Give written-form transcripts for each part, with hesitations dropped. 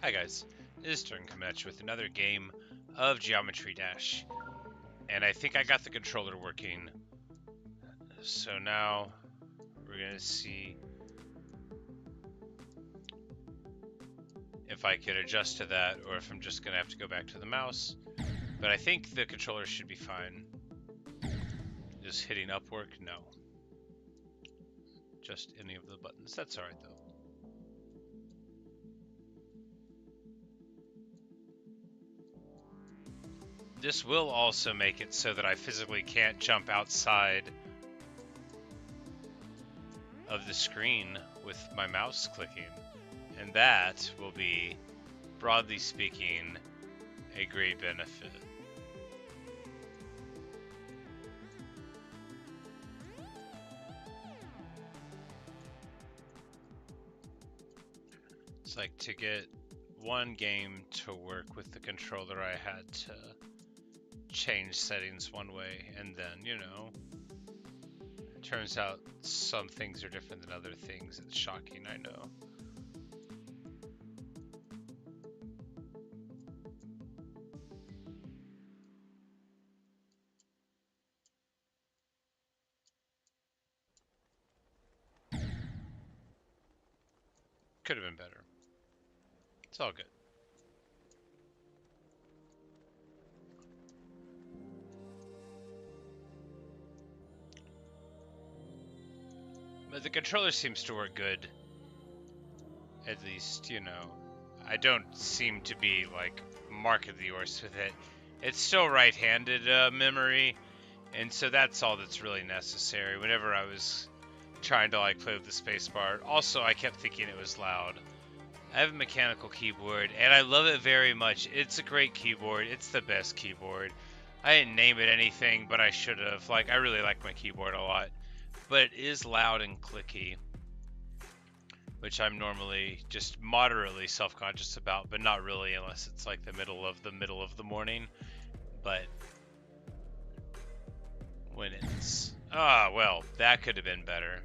Hi guys, this is Turn coming at you with another game of Geometry Dash. And I think I got the controller working. So now we're going to see if I could adjust to that or if I'm just going to have to go back to the mouse. But I think the controller should be fine. Just hitting up work? No. Just any of the buttons. That's alright though. This will also make it so that I physically can't jump outside of the screen with my mouse clicking. And that will be, broadly speaking, a great benefit. It's like to get one game to work with the controller, I had to change settings one way, and then, you know, it turns out some things are different than other things. It's shocking, I know. Could have been better. It's all good. But the controller seems to work good. At least, you know. I don't seem to be, like, markedly worse with it. It's still right-handed memory, and so that's all that's really necessary. Whenever I was trying to, like, play with the spacebar. Also, I kept thinking it was loud. I have a mechanical keyboard, and I love it very much. It's a great keyboard. It's the best keyboard. I didn't name it anything, but I should have. Like, I really like my keyboard a lot. But it is loud and clicky, which I'm normally just moderately self-conscious about, but not really unless it's like the middle of the morning. But when it's... Ah, well, that could have been better.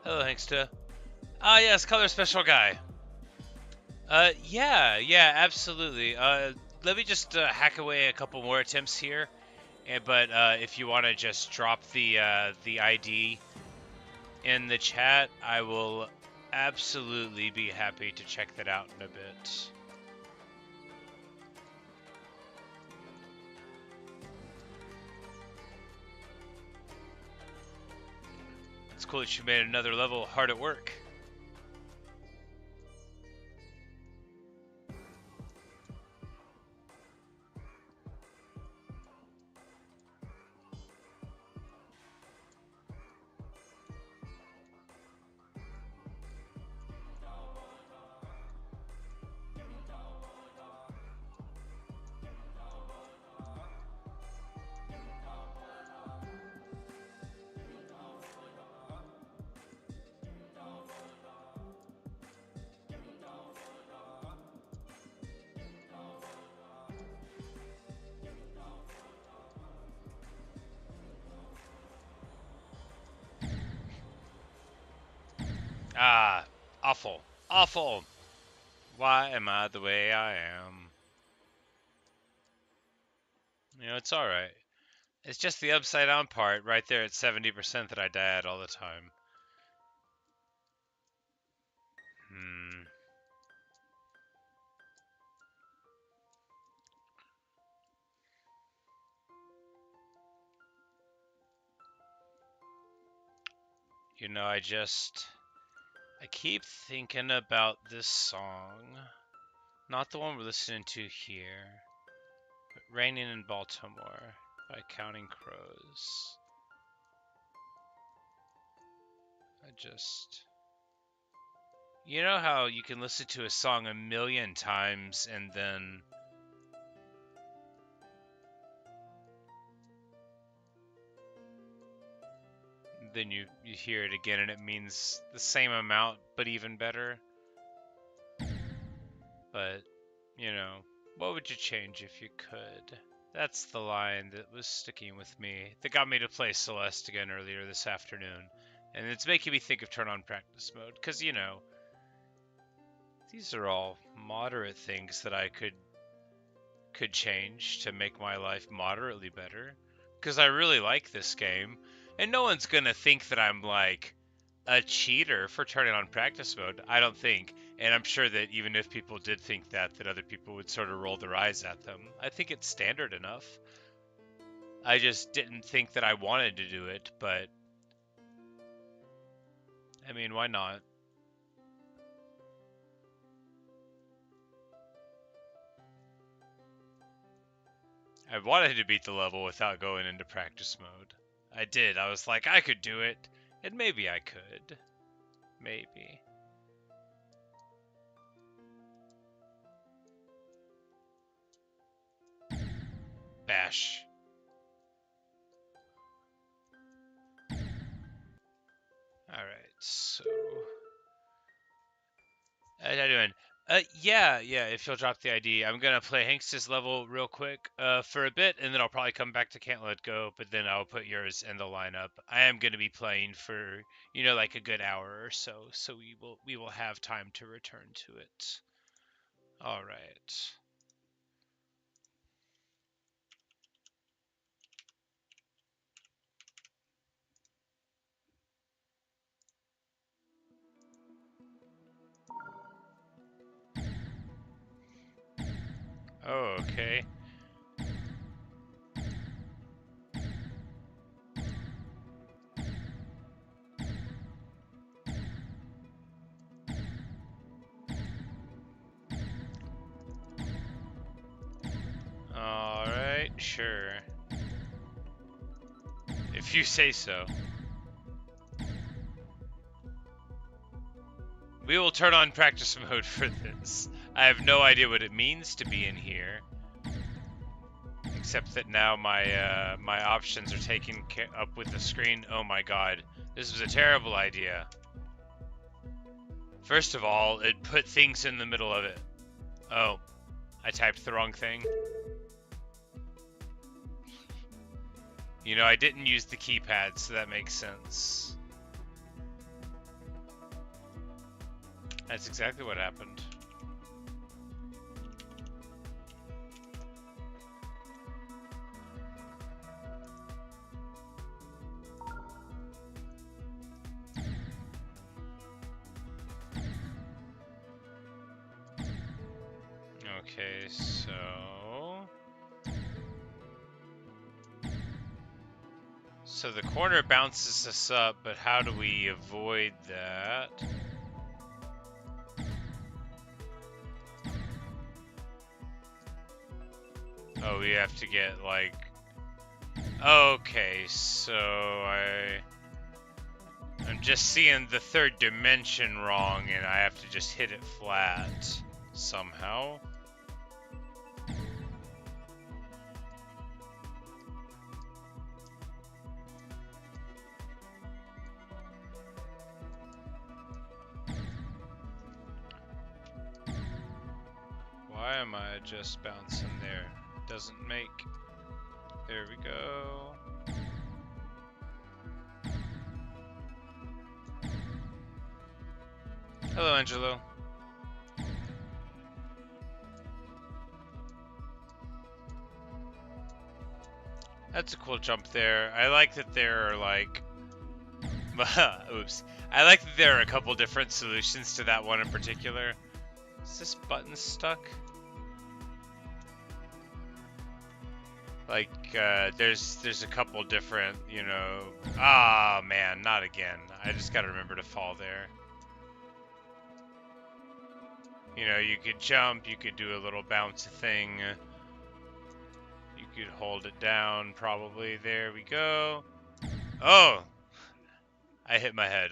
Hello, Hanksta. Ah, yes, color special guy. Yeah, absolutely. Let me just hack away a couple more attempts here. But if you want to just drop the ID in the chat, I will absolutely be happy to check that out in a bit. It's cool that you made another level hard at work. Ah, awful. Awful. Why am I the way I am? You know, it's alright. It's just the upside down part right there at 70% that I die at all the time. You know, I keep thinking about this song. Not the one we're listening to here. But Raining in Baltimore by Counting Crows. You know how you can listen to a song a million times and then you hear it again and it means the same amount but even better? But, you know, what would you change if you could? That's the line that was sticking with me. That got me to play Celeste again earlier this afternoon. And it's making me think of turn on practice mode. Because, you know, these are all moderate things that I could change to make my life moderately better. Because I really like this game. And no one's going to think that I'm like a cheater for turning on practice mode. I don't think. And I'm sure that even if people did think that other people would sort of roll their eyes at them. I think it's standard enough. I just didn't think that I wanted to do it, but I mean, why not? I wanted to beat the level without going into practice mode. I did. I was like, I could do it, and maybe I could. Maybe. Bash. Alright, so... How you doing? Yeah, if you'll drop the ID, I'm gonna play Hanks's level real quick, for a bit, and then I'll probably come back to Can't Let Go, but then I'll put yours in the lineup. I am gonna be playing for, you know, like a good hour or so, so we will have time to return to it. All right. Oh, okay. All right, sure. If you say so. We will turn on practice mode for this. I have no idea what it means to be in here. Except that now my my options are taken up with the screen. Oh my god. This was a terrible idea. First of all, it put things in the middle of it. Oh, I typed the wrong thing. You know, I didn't use the keypad, so that makes sense. That's exactly what happened. Okay, so the corner bounces us up, but how do we avoid that? Oh, we have to get like... Okay, so I'm just seeing the third dimension wrong, and I have to just hit it flat somehow. Why am I just bouncing there? Doesn't make... There we go. Hello, Angelo. That's a cool jump there. I like that there are like... Oops. I like that there are a couple different solutions to that one in particular. Is this button stuck? Like, there's a couple different, you know... Ah, man, not again. I just gotta remember to fall there. You know, you could jump, you could do a little bounce thing. You could hold it down, probably. There we go. Oh! I hit my head.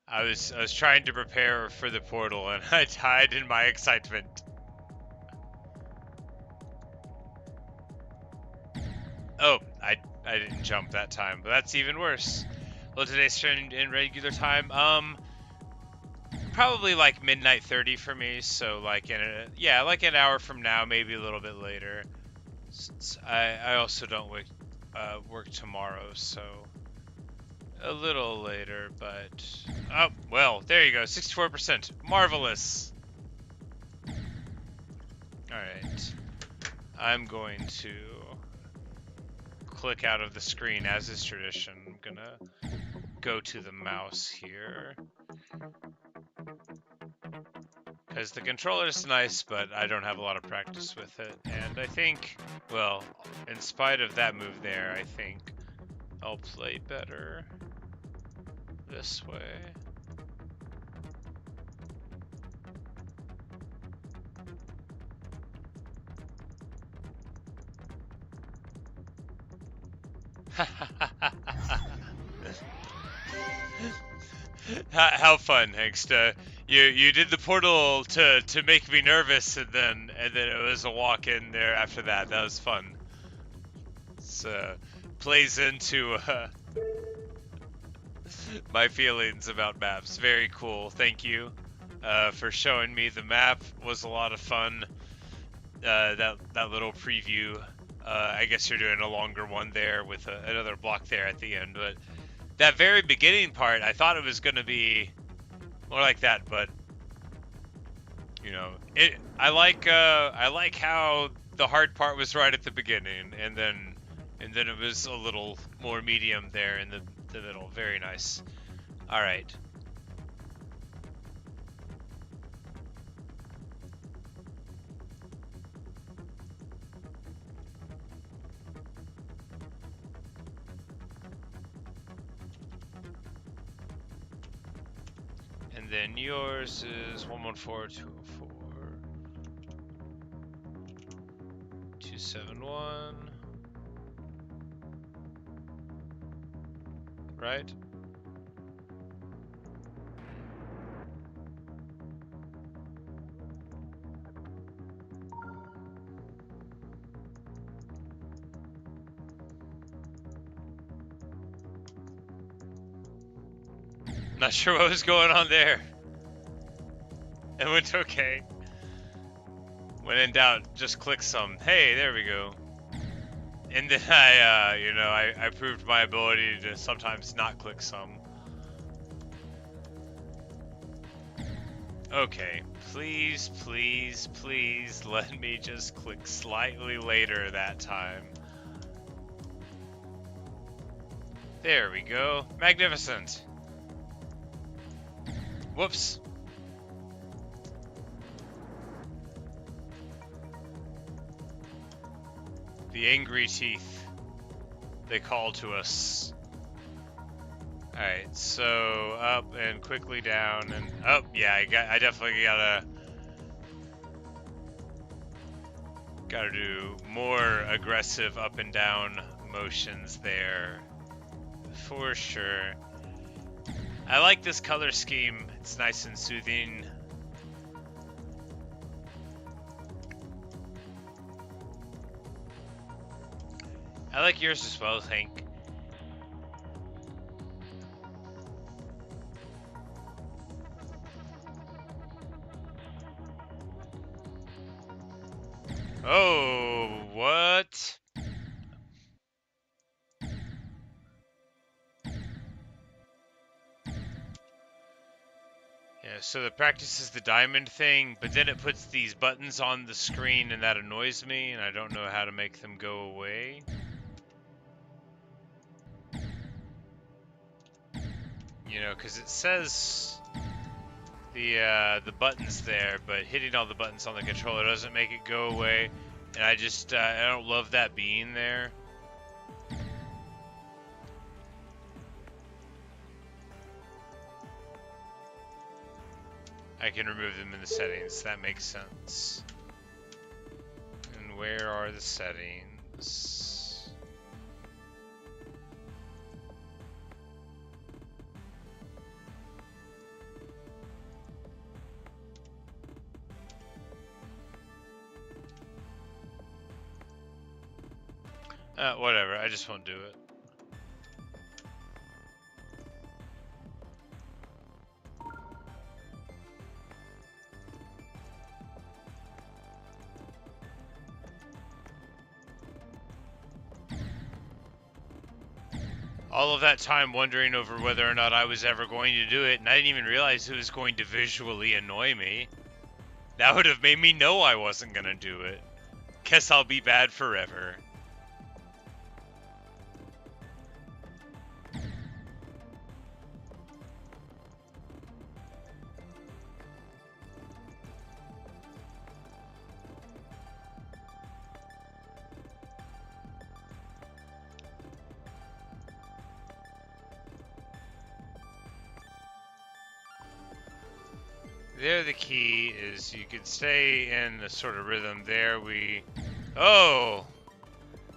I was trying to prepare for the portal, and I died in my excitement. Oh, I didn't jump that time, but that's even worse. Well, today's stream in regular time. Probably like midnight 30 for me. So like like an hour from now, maybe a little bit later. Since I also don't work tomorrow, so a little later, but oh well, there you go, 64%. Marvelous. All right, I'm going to click out of the screen as is tradition. I'm gonna go to the mouse here because the controller is nice, but I don't have a lot of practice with it. And I think, well, in spite of that move there, I think I'll play better this way. How fun, Hanks. You did the portal to make me nervous, and then it was a walk in there after that. That was fun. So plays into my feelings about maps. Very cool. Thank you for showing me the map. Was a lot of fun. That little preview. I guess you're doing a longer one there with another block there at the end, but that very beginning part, I thought it was going to be more like that, but you know, I like how the hard part was right at the beginning, and then it was a little more medium there in the middle. Very nice. All right. And then yours is 114, 204, 271. Right? Not sure what was going on there. It went okay. When in doubt, just click some. Hey, there we go. And then I proved my ability to sometimes not click some. Okay, please, please, please let me just click slightly later that time. There we go. Magnificent. Whoops. The angry teeth. They call to us. Alright, so up and quickly down and up. Yeah, I definitely gotta do more aggressive up and down motions there. For sure. I like this color scheme. It's nice and soothing. I like yours as well, Hank. Oh, what? Yeah, so the practice is the diamond thing, but then it puts these buttons on the screen and that annoys me, and I don't know how to make them go away. You know, because it says the buttons there, but hitting all the buttons on the controller doesn't make it go away, and I just I don't love that being there. I can remove them in the settings. That makes sense. And where are the settings? Whatever. I just won't do it. All of that time wondering over whether or not I was ever going to do it, and I didn't even realize it was going to visually annoy me. That would have made me know I wasn't gonna do it. Guess I'll be bad forever. There, the key is you can stay in the sort of rhythm. There we... Oh!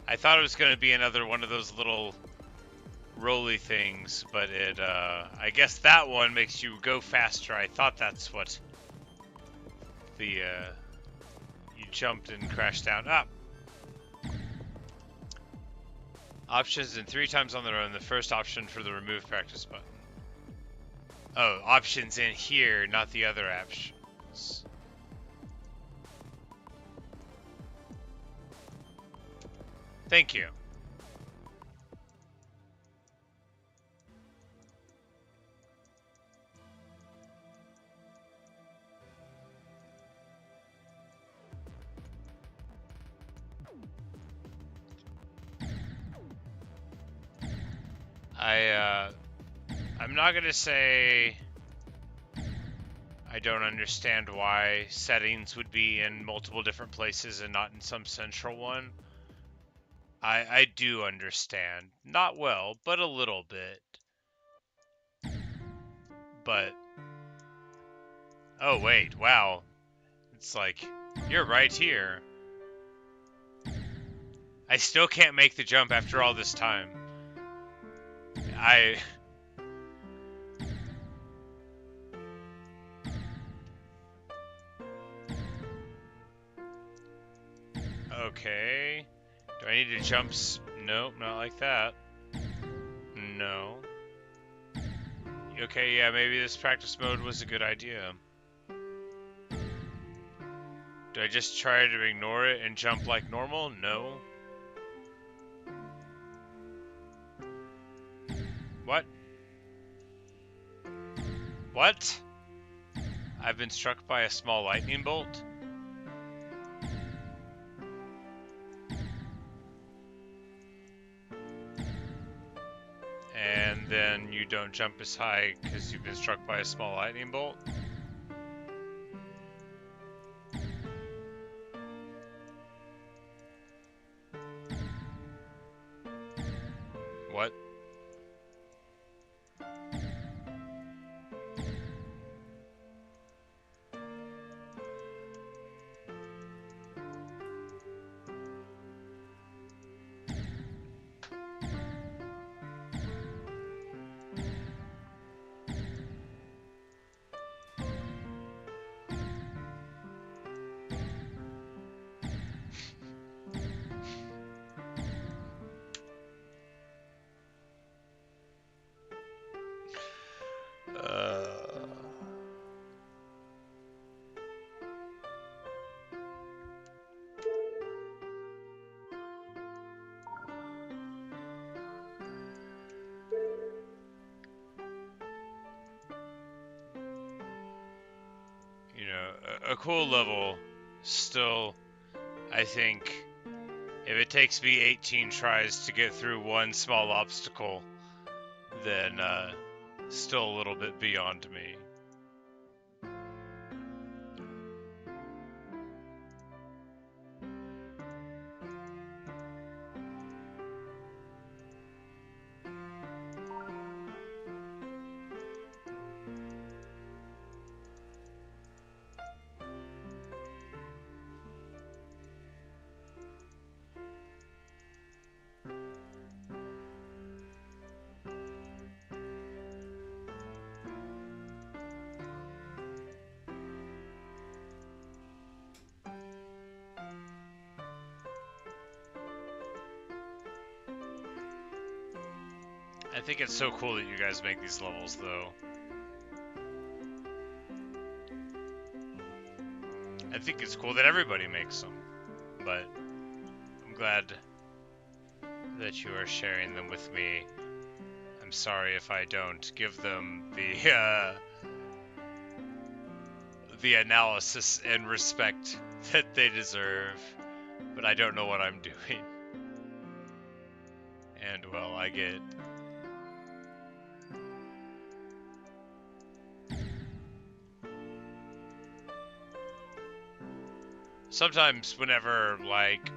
I thought it was going to be another one of those little rolly things, but it, I guess that one makes you go faster. I thought that's what the, you jumped and crashed down. Ah! Options and 3 times on their own. The first option for the remove practice button. Oh, options in here, not the other options. Thank you. I'm not gonna say I don't understand why settings would be in multiple different places and not in some central one. I do understand. Not well, but a little bit. But... Oh, wait, wow. It's like, you're right here. I still can't make the jump after all this time. Okay. Do I need to jump? Nope, not like that. No. Okay, yeah, maybe this practice mode was a good idea. Do I just try to ignore it and jump like normal? No. What? What? I've been struck by a small lightning bolt? And then you don't jump as high because you've been struck by a small lightning bolt? What? You know, a cool level. Still, I think if it takes me 18 tries to get through one small obstacle, then still a little bit beyond me. I think it's so cool that you guys make these levels, though. I think it's cool that everybody makes them, but I'm glad that you are sharing them with me I'm sorry if I don't give them the analysis and respect that they deserve, but I don't know what I'm doing. And well, I get sometimes whenever like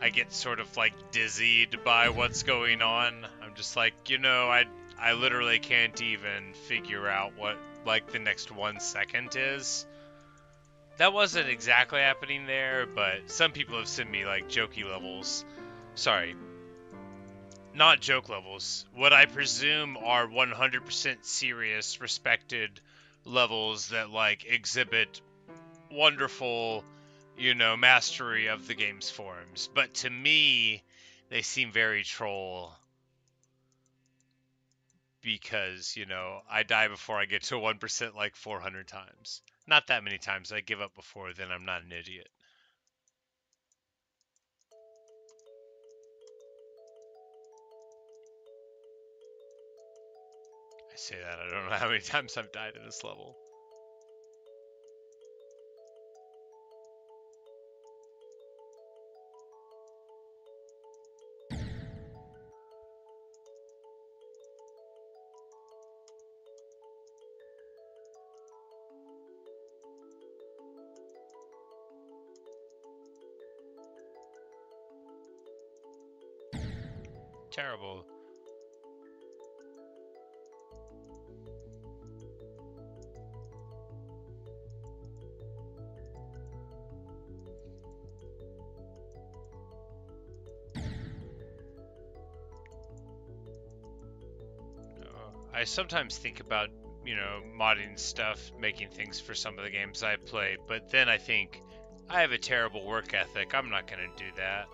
I get sort of like dizzied by what's going on, I'm just like, I literally can't even figure out what like the next 1 second is. That wasn't exactly happening there, but some people have sent me like jokey levels. Sorry, not joke levels. What I presume are 100% serious, respected levels that like exhibit wonderful, mastery of the game's forms. But to me, they seem very troll because, I die before I get to 1% like 400 times. Not that many times. I give up before then. I'm not an idiot. I say that. I don't know how many times I've died in this level. Terrible. I sometimes think about, modding stuff, making things for some of the games I play, but then I think, I have a terrible work ethic. I'm not going to do that.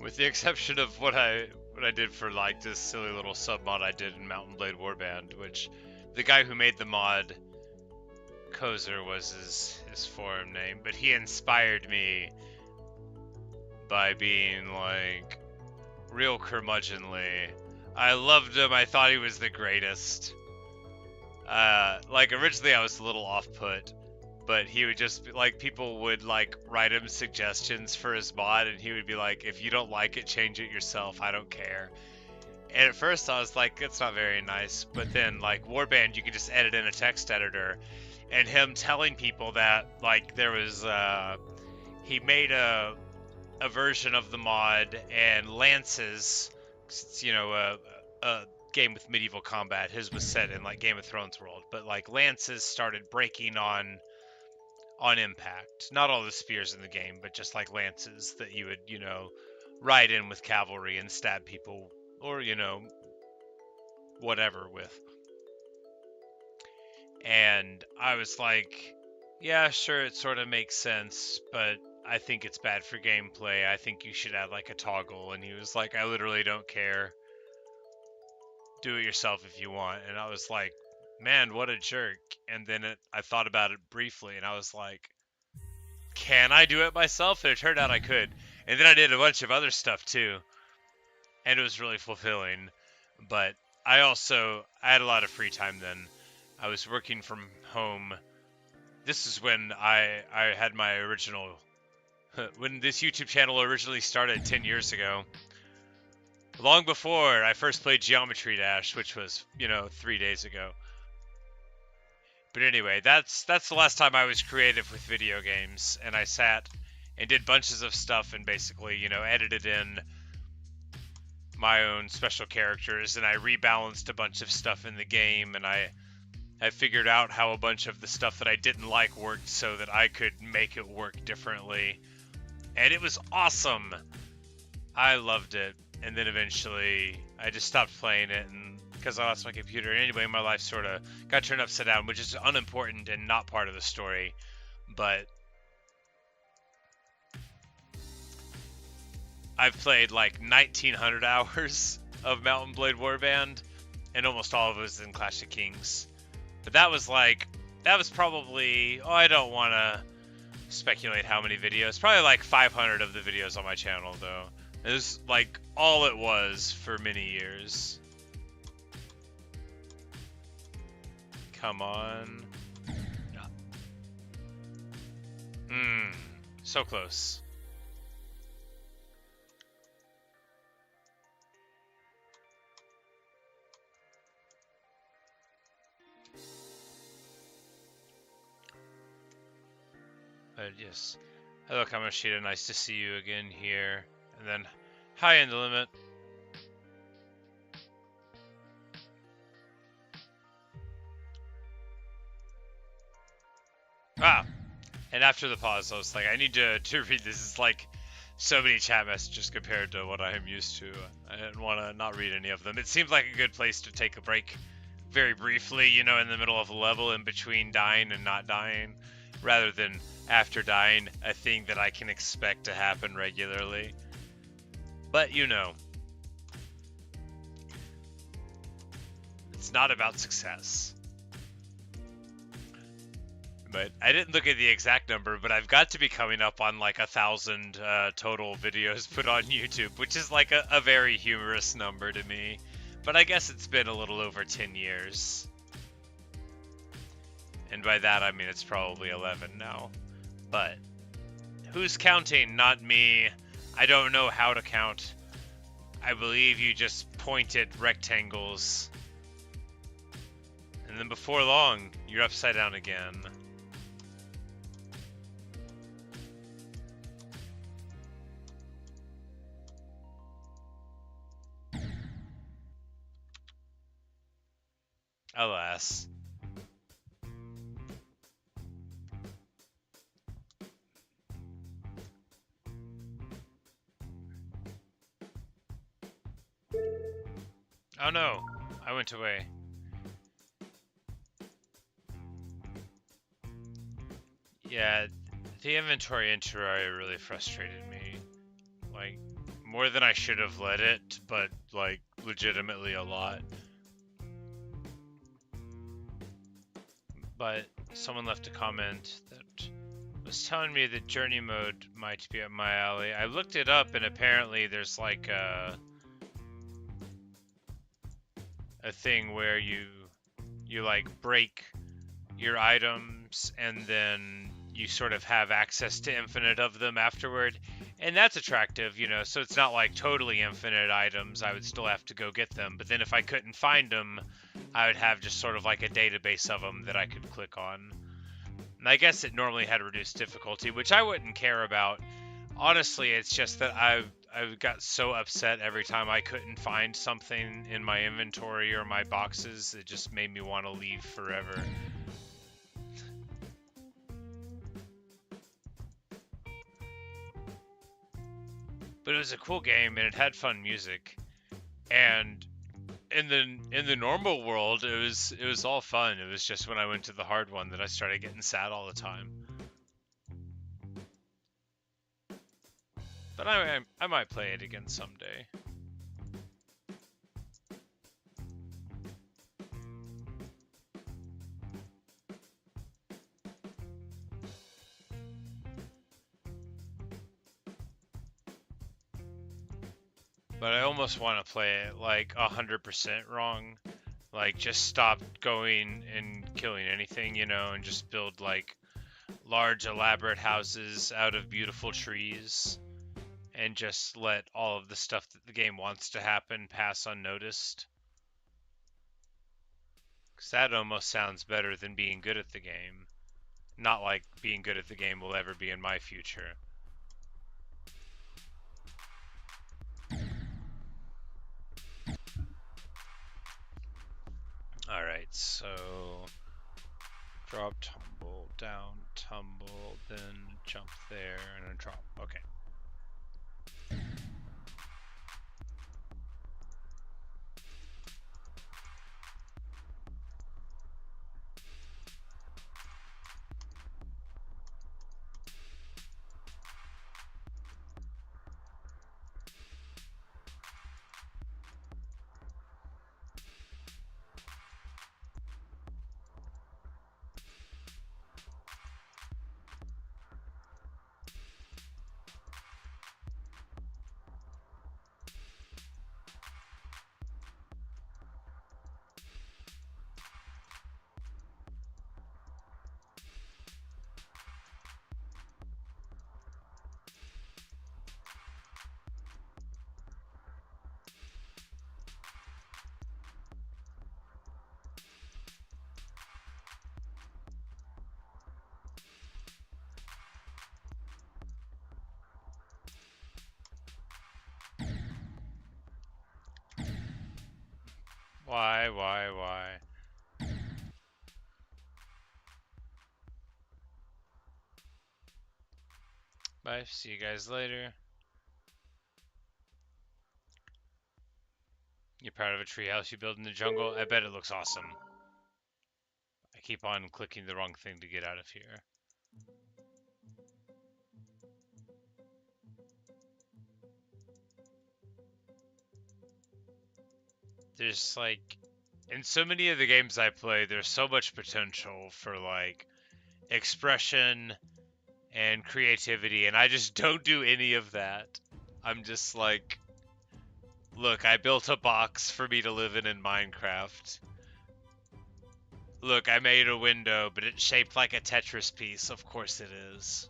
With the exception of what I did for like this silly little sub mod I did in Mountain Blade Warband, which the guy who made the mod, Kozer was his forum name, but he inspired me by being like real curmudgeonly. I loved him. I thought he was the greatest. Like originally I was a little off put, but he would just be, like, people would like write him suggestions for his mod, and he would be like, if you don't like it, change it yourself. I don't care. And at first I was like, it's not very nice. But then like Warband, you could just edit in a text editor, and him telling people that like there was he made a version of the mod, and lances, it's, a game with medieval combat. His was set in like Game of Thrones world, but like lances started breaking on impact. Not all the spears in the game, but just like lances that you would, ride in with cavalry and stab people, or, whatever with. And I was like, yeah, sure, it sort of makes sense, but I think it's bad for gameplay. I think you should add like a toggle. And he was like, I literally don't care. Do it yourself if you want. And I was like, man, what a jerk. And then I thought about it briefly, and I was like, can I do it myself? And it turned out I could. And then I did a bunch of other stuff too, and it was really fulfilling. But I had a lot of free time then. I was working from home. This is when I had my original, when this YouTube channel originally started 10 years ago. Long before I first played Geometry Dash, which was, 3 days ago. But anyway, that's the last time I was creative with video games, and I sat and did bunches of stuff and basically, edited in my own special characters, and I rebalanced a bunch of stuff in the game, and I figured out how a bunch of the stuff that I didn't like worked so that I could make it work differently. And it was awesome. I loved it. And then eventually I just stopped playing it, and because I lost my computer. And anyway, my life sort of got turned upside down, which is unimportant and not part of the story. But I've played like 1,900 hours of Mountain Blade Warband, and almost all of it was in Clash of Kings. But that was like, that was probably, I don't want to speculate how many videos. Probably like 500 of the videos on my channel, though. It was like all it was for many years. Come on. So close. But yes. Hello, Kamoshida. Nice to see you again here. And then, hi, in the limit. Ah! And after the pause, I was like, I need to read this. It's like so many chat messages compared to what I am used to. I didn't want to not read any of them. It seemed like a good place to take a break very briefly, you know, in the middle of a level in between dying and not dying, rather than after dying, a thing that I can expect to happen regularly. But, you know, it's not about success. But I didn't look at the exact number, but I've got to be coming up on like 1,000 total videos put on YouTube, which is like a very humorous number to me. But I guess it's been a little over 10 years. And by that I mean it's probably 11 now. But who's counting? Not me. I don't know how to count. I believe you just point at rectangles. And then before long, you're upside down again. Alas. Oh no, I went away. Yeah, the inventory interarea really frustrated me. Like, more than I should have let it, but, like, legitimately a lot. But someone left a comment that was telling me that journey mode might be up my alley. I looked it up, and apparently there's, like, a thing where you like, break your items, and then you sort of have access to infinite of them afterward. And that's attractive, you know, so it's not like totally infinite items. I would still have to go get them. But then if I couldn't find them, I would have just sort of like a database of them that I could click on. And I guess it normally had reduced difficulty, which I wouldn't care about. Honestly, it's just that I got so upset every time I couldn't find something in my inventory or my boxes. It just made me want to leave forever. But it was a cool game, and it had fun music. And in the normal world, it was all fun. It was just when I went to the hard one that I started getting sad all the time. But I might play it again someday. But I almost want to play it like 100% wrong. Like, just stop going and killing anything, you know, and just build like large elaborate houses out of beautiful trees. And just let all of the stuff that the game wants to happen pass unnoticed. Because that almost sounds better than being good at the game. Not like being good at the game will ever be in my future. Alright, so drop, tumble, down, tumble, then jump there, and then drop. Okay. Why? Bye, see you guys later. You're proud of a treehouse you built in the jungle? I bet it looks awesome. I keep on clicking the wrong thing to get out of here. There's like, in so many of the games I play, there's so much potential for like expression and creativity, and I just don't do any of that. I'm just like, look, I built a box for me to live in Minecraft. Look, I made a window, but it's shaped like a Tetris piece. Of course it is.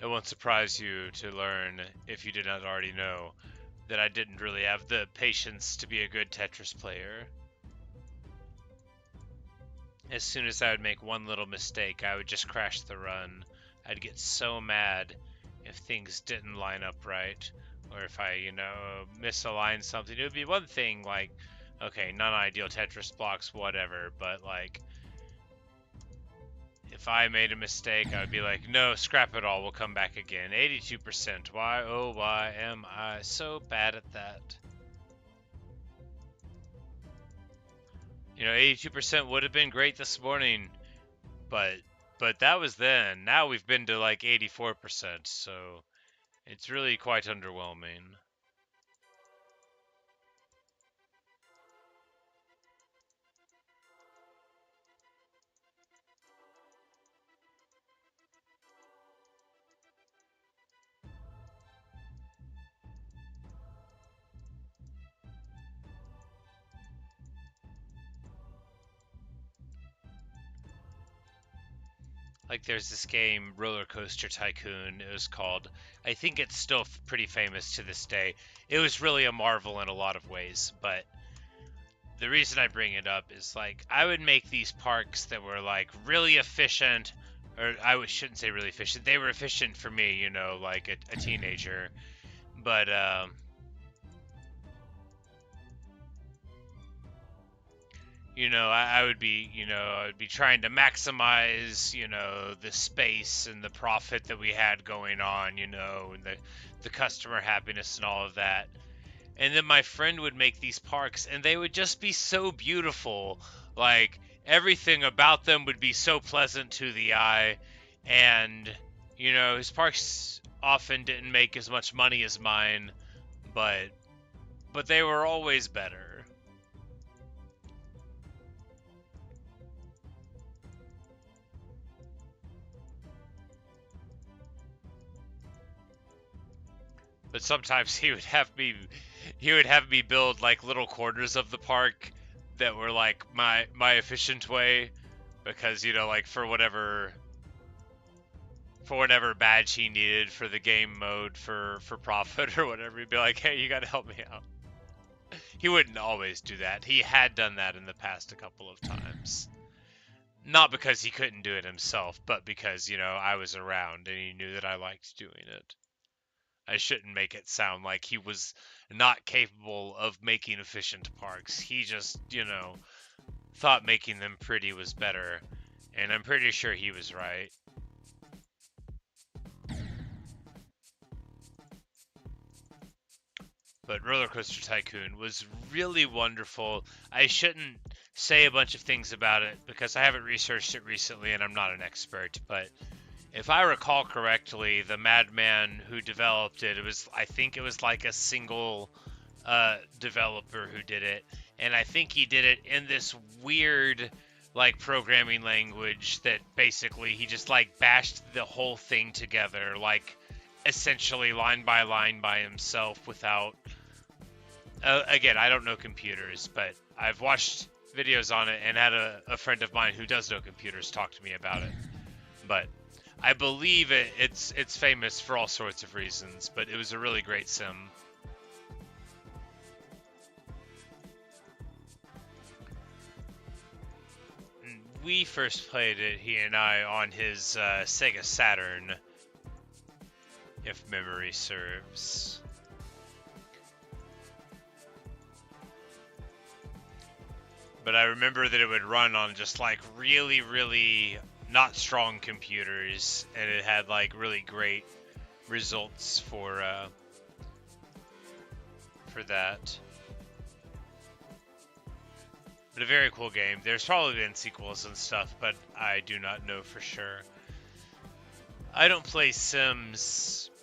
It won't surprise you to learn, if you did not already know, that I didn't really have the patience to be a good Tetris player. As soon as I would make one little mistake, I would just crash the run. I'd get so mad if things didn't line up right, or if I, misaligned something. It would be one thing, like, okay, non-ideal Tetris blocks, whatever, but, like, if I made a mistake, I would be like, no, scrap it all, we'll come back again. 82%, why, oh, why am I so bad at that? 82% would have been great this morning, but that was then. Now we've been to like 84%, so it's really quite underwhelming. Like there's this game, Roller Coaster Tycoon, it was called. I think it's still pretty famous to this day. It was really a marvel in a lot of ways, but the reason I bring it up is like I would make these parks that were like really efficient, or shouldn't say really efficient. They were efficient for me, like a teenager, but I would be, trying to maximize, the space and the profit that we had going on, and the customer happiness and all of that. And then my friend would make these parks, and they would just be so beautiful. Like everything about them would be so pleasant to the eye, and his parks often didn't make as much money as mine, but they were always better. But sometimes he would have me build like little corners of the park that were like my efficient way, because like for whatever badge he needed for the game mode for profit or whatever, he'd be like, hey, you gotta help me out. He wouldn't always do that. He had done that in the past a couple of times. Not because he couldn't do it himself, but because, I was around and he knew that I liked doing it. I shouldn't make it sound like he was not capable of making efficient parks. He just, thought making them pretty was better. And I'm pretty sure he was right. But Roller Coaster Tycoon was really wonderful. I shouldn't say a bunch of things about it because I haven't researched it recently and I'm not an expert, but if I recall correctly, the madman who developed it, I think it was like a single developer who did it, and I think he did it in this weird like programming language that basically he just like bashed the whole thing together, like essentially line by himself without. Again, I don't know computers, but I've watched videos on it and had a friend of mine who does know computers talk to me about it. But I believe it's famous for all sorts of reasons, but it was a really great sim. We first played it, he and I, on his Sega Saturn, if memory serves. but I remember that it would run on just like really, really not strong computers, and it had like really great results for that. But a very cool game. There's probably been sequels and stuff, but I do not know for sure. I don't play simulation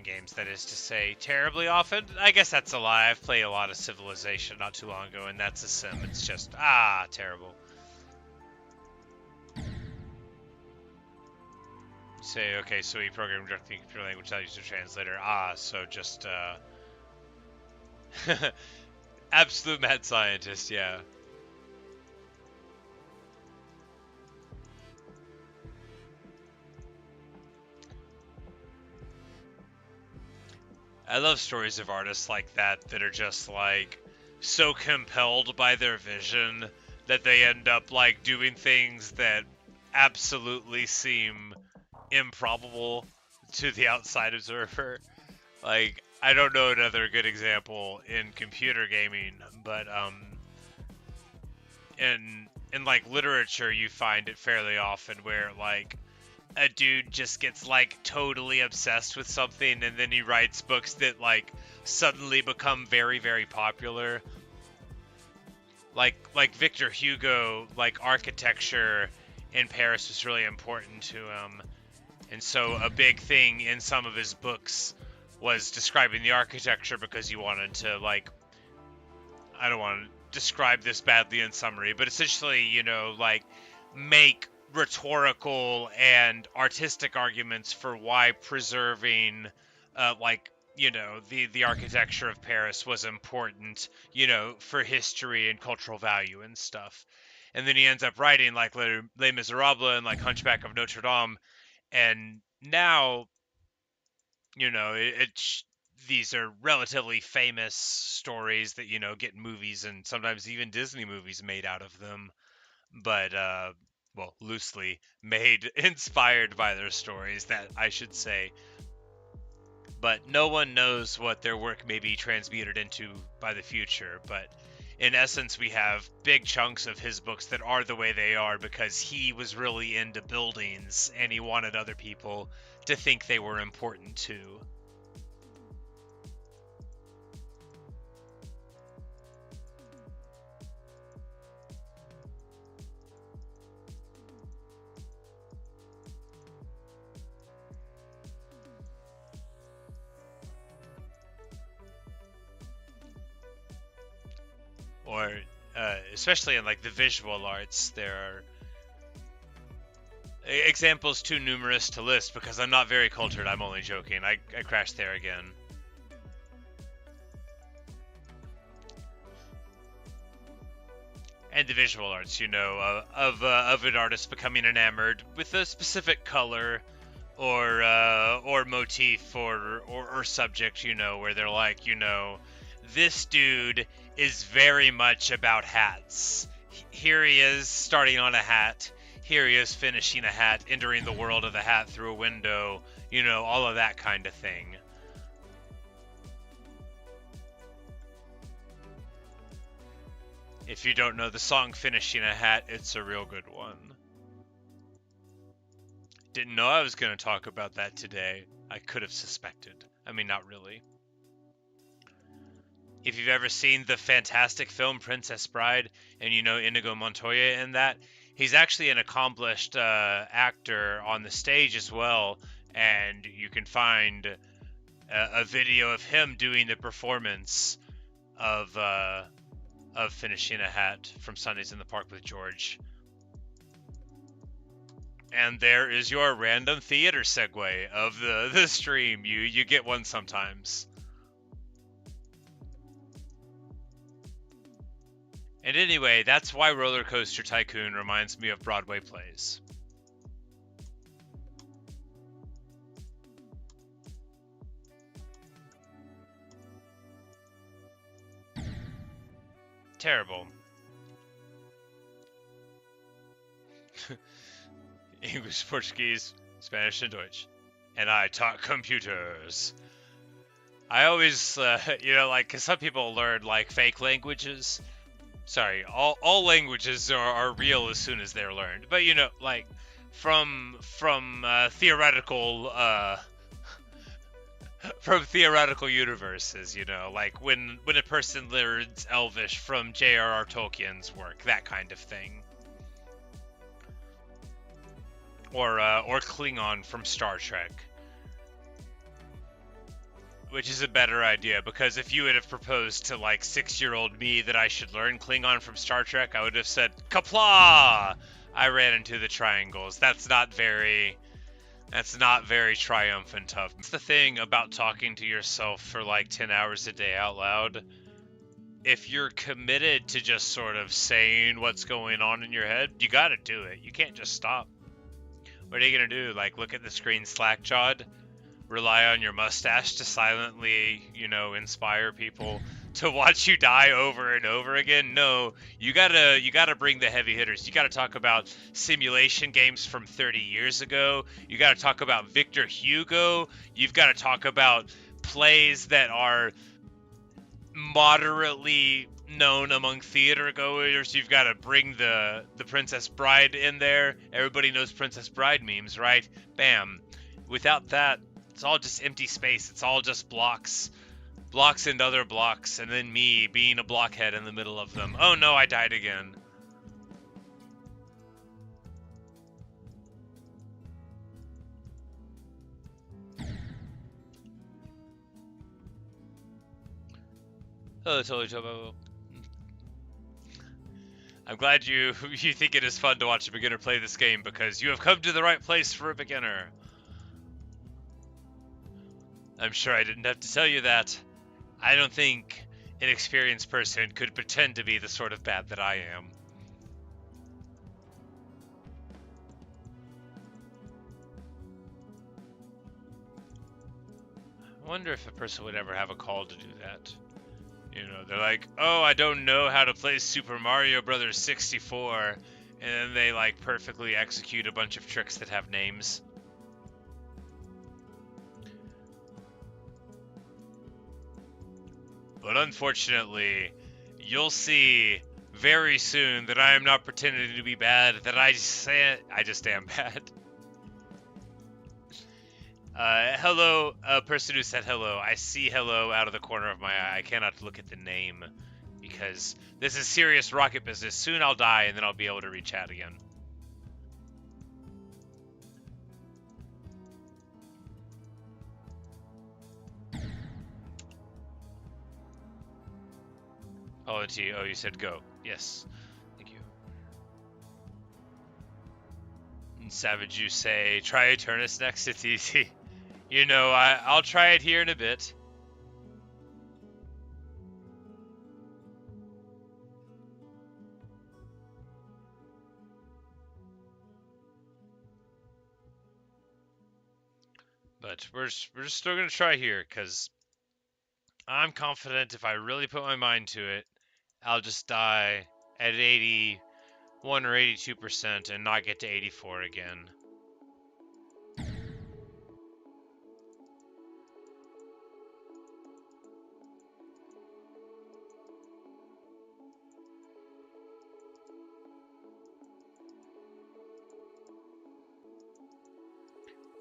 games, that is to say, terribly often. I guess that's a lie. I've played a lot of Civilization not too long ago, and that's a sim. It's just, terrible. Say, okay, so we program directly in computer language without using a translator. So just, absolute mad scientist, yeah. I love stories of artists like that are just like so compelled by their vision that they end up like doing things that absolutely seem improbable to the outside observer. Like, I don't know another good example in computer gaming, but in like literature you find it fairly often where like a dude just gets like totally obsessed with something and then he writes books that like suddenly become very, very popular. Like Victor Hugo, like architecture in Paris was really important to him. And so a big thing in some of his books was describing the architecture because he wanted to like, I don't want to describe this badly in summary, but essentially, like make rhetorical and artistic arguments for why preserving, like, the architecture of Paris was important, for history and cultural value and stuff. And then he ends up writing like Les Miserables and like Hunchback of Notre Dame. And now, it's these are relatively famous stories that get movies and sometimes even Disney movies made out of them, but well, loosely made, inspired by their stories, that I should say. But no one knows what their work may be transmuted into by the future. But in essence, we have big chunks of his books that are the way they are because he was really into buildings and he wanted other people to think they were important too. Or especially in like the visual arts, there are examples too numerous to list because I'm not very cultured. I'm only joking. I crashed there again. And the visual arts, of an artist becoming enamored with a specific color or motif or subject, where they're like, this dude is very much about hats. Here he is starting on a hat. Here he is finishing a hat, entering the world of the hat through a window, all of that kind of thing. If you don't know the song Finishing a Hat, it's a real good one. Didn't know I was going to talk about that today. I could have suspected. I mean, not really. If you've ever seen the fantastic film Princess Bride, and Inigo Montoya in that, he's actually an accomplished actor on the stage as well, and you can find a video of him doing the performance of Finishing a Hat from Sundays in the Park with George. And there is your random theater segue of the stream. You get one sometimes. And anyway, that's why Roller Coaster Tycoon reminds me of Broadway plays. Terrible. English, Portuguese, Spanish, and Deutsch. And I taught computers. I always, like, cause some people learn, like, fake languages. Sorry, all languages are real as soon as they're learned. But you know, like from theoretical from theoretical universes, you know, like when a person learns Elvish from J.R.R. Tolkien's work, that kind of thing, or Klingon from Star Trek. Which is a better idea, because if you would have proposed to, like, 6-year-old me that I should learn Klingon from Star Trek, I would have said, Kapla! I ran into the triangles. That's not very triumphant of me. It's the thing about talking to yourself for, like, 10 hours a day out loud. If you're committed to just sort of saying what's going on in your head, you gotta do it. You can't just stop. What are you gonna do? Like, look at the screen slack-jawed? Rely on your mustache to silently, you know, inspire people to watch you die over and over again? No, you gotta bring the heavy hitters. You gotta talk about simulation games from 30 years ago. You gotta talk about Victor Hugo. You've gotta talk about plays that are moderately known among theater goers. You've got to bring the Princess Bride in there. Everybody knows Princess Bride memes, right? Bam. Without that, it's all just empty space. It's all just blocks and other blocks, and then me being a blockhead in the middle of them. Oh no, I died again. Hello, Toby. I'm glad you think it is fun to watch a beginner play this game, because you have come to the right place for a beginner. I'm sure I didn't have to tell you that. I don't think an experienced person could pretend to be the sort of bad that I am. I wonder if a person would ever have a call to do that. You know, they're like, oh, I don't know how to play Super Mario Bros. 64, and then they, like, perfectly execute a bunch of tricks that have names. But unfortunately, you'll see very soon that I am not pretending to be bad, that I just am bad. Hello, person who said hello. I see hello out of the corner of my eye. I cannot look at the name, because this is serious rocket business. Soon I'll die, and then I'll be able to reach out again. Oh, you said go. Yes. Thank you. And Savage, you say, try Eternus next. It's easy. You know, I'll try it here in a bit. But we're still going to try here, because I'm confident if I really put my mind to it, I'll just die at 81 or 82% and not get to 84 again.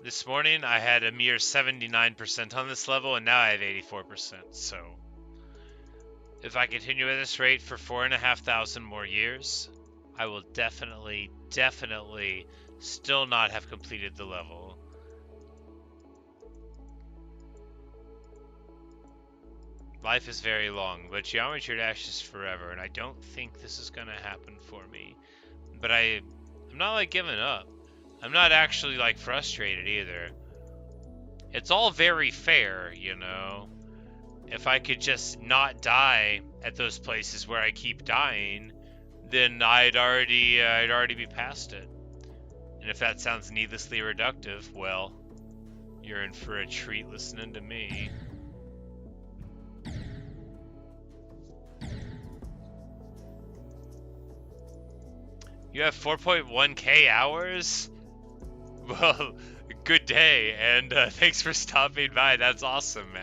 This morning I had a mere 79% on this level, and now I have 84%, so if I continue at this rate for 4,500 more years, I will definitely still not have completed the level. Life is very long, but Geometry Dash is forever, and I don't think this is gonna happen for me. But I'm not, like, giving up. I'm not actually, like, frustrated either. It's all very fair, you know? If I could just not die at those places where I keep dying, then I'd already be past it. And if that sounds needlessly reductive, well, you're in for a treat listening to me. You have 4.1k hours? Well, good day, and thanks for stopping by. That's awesome,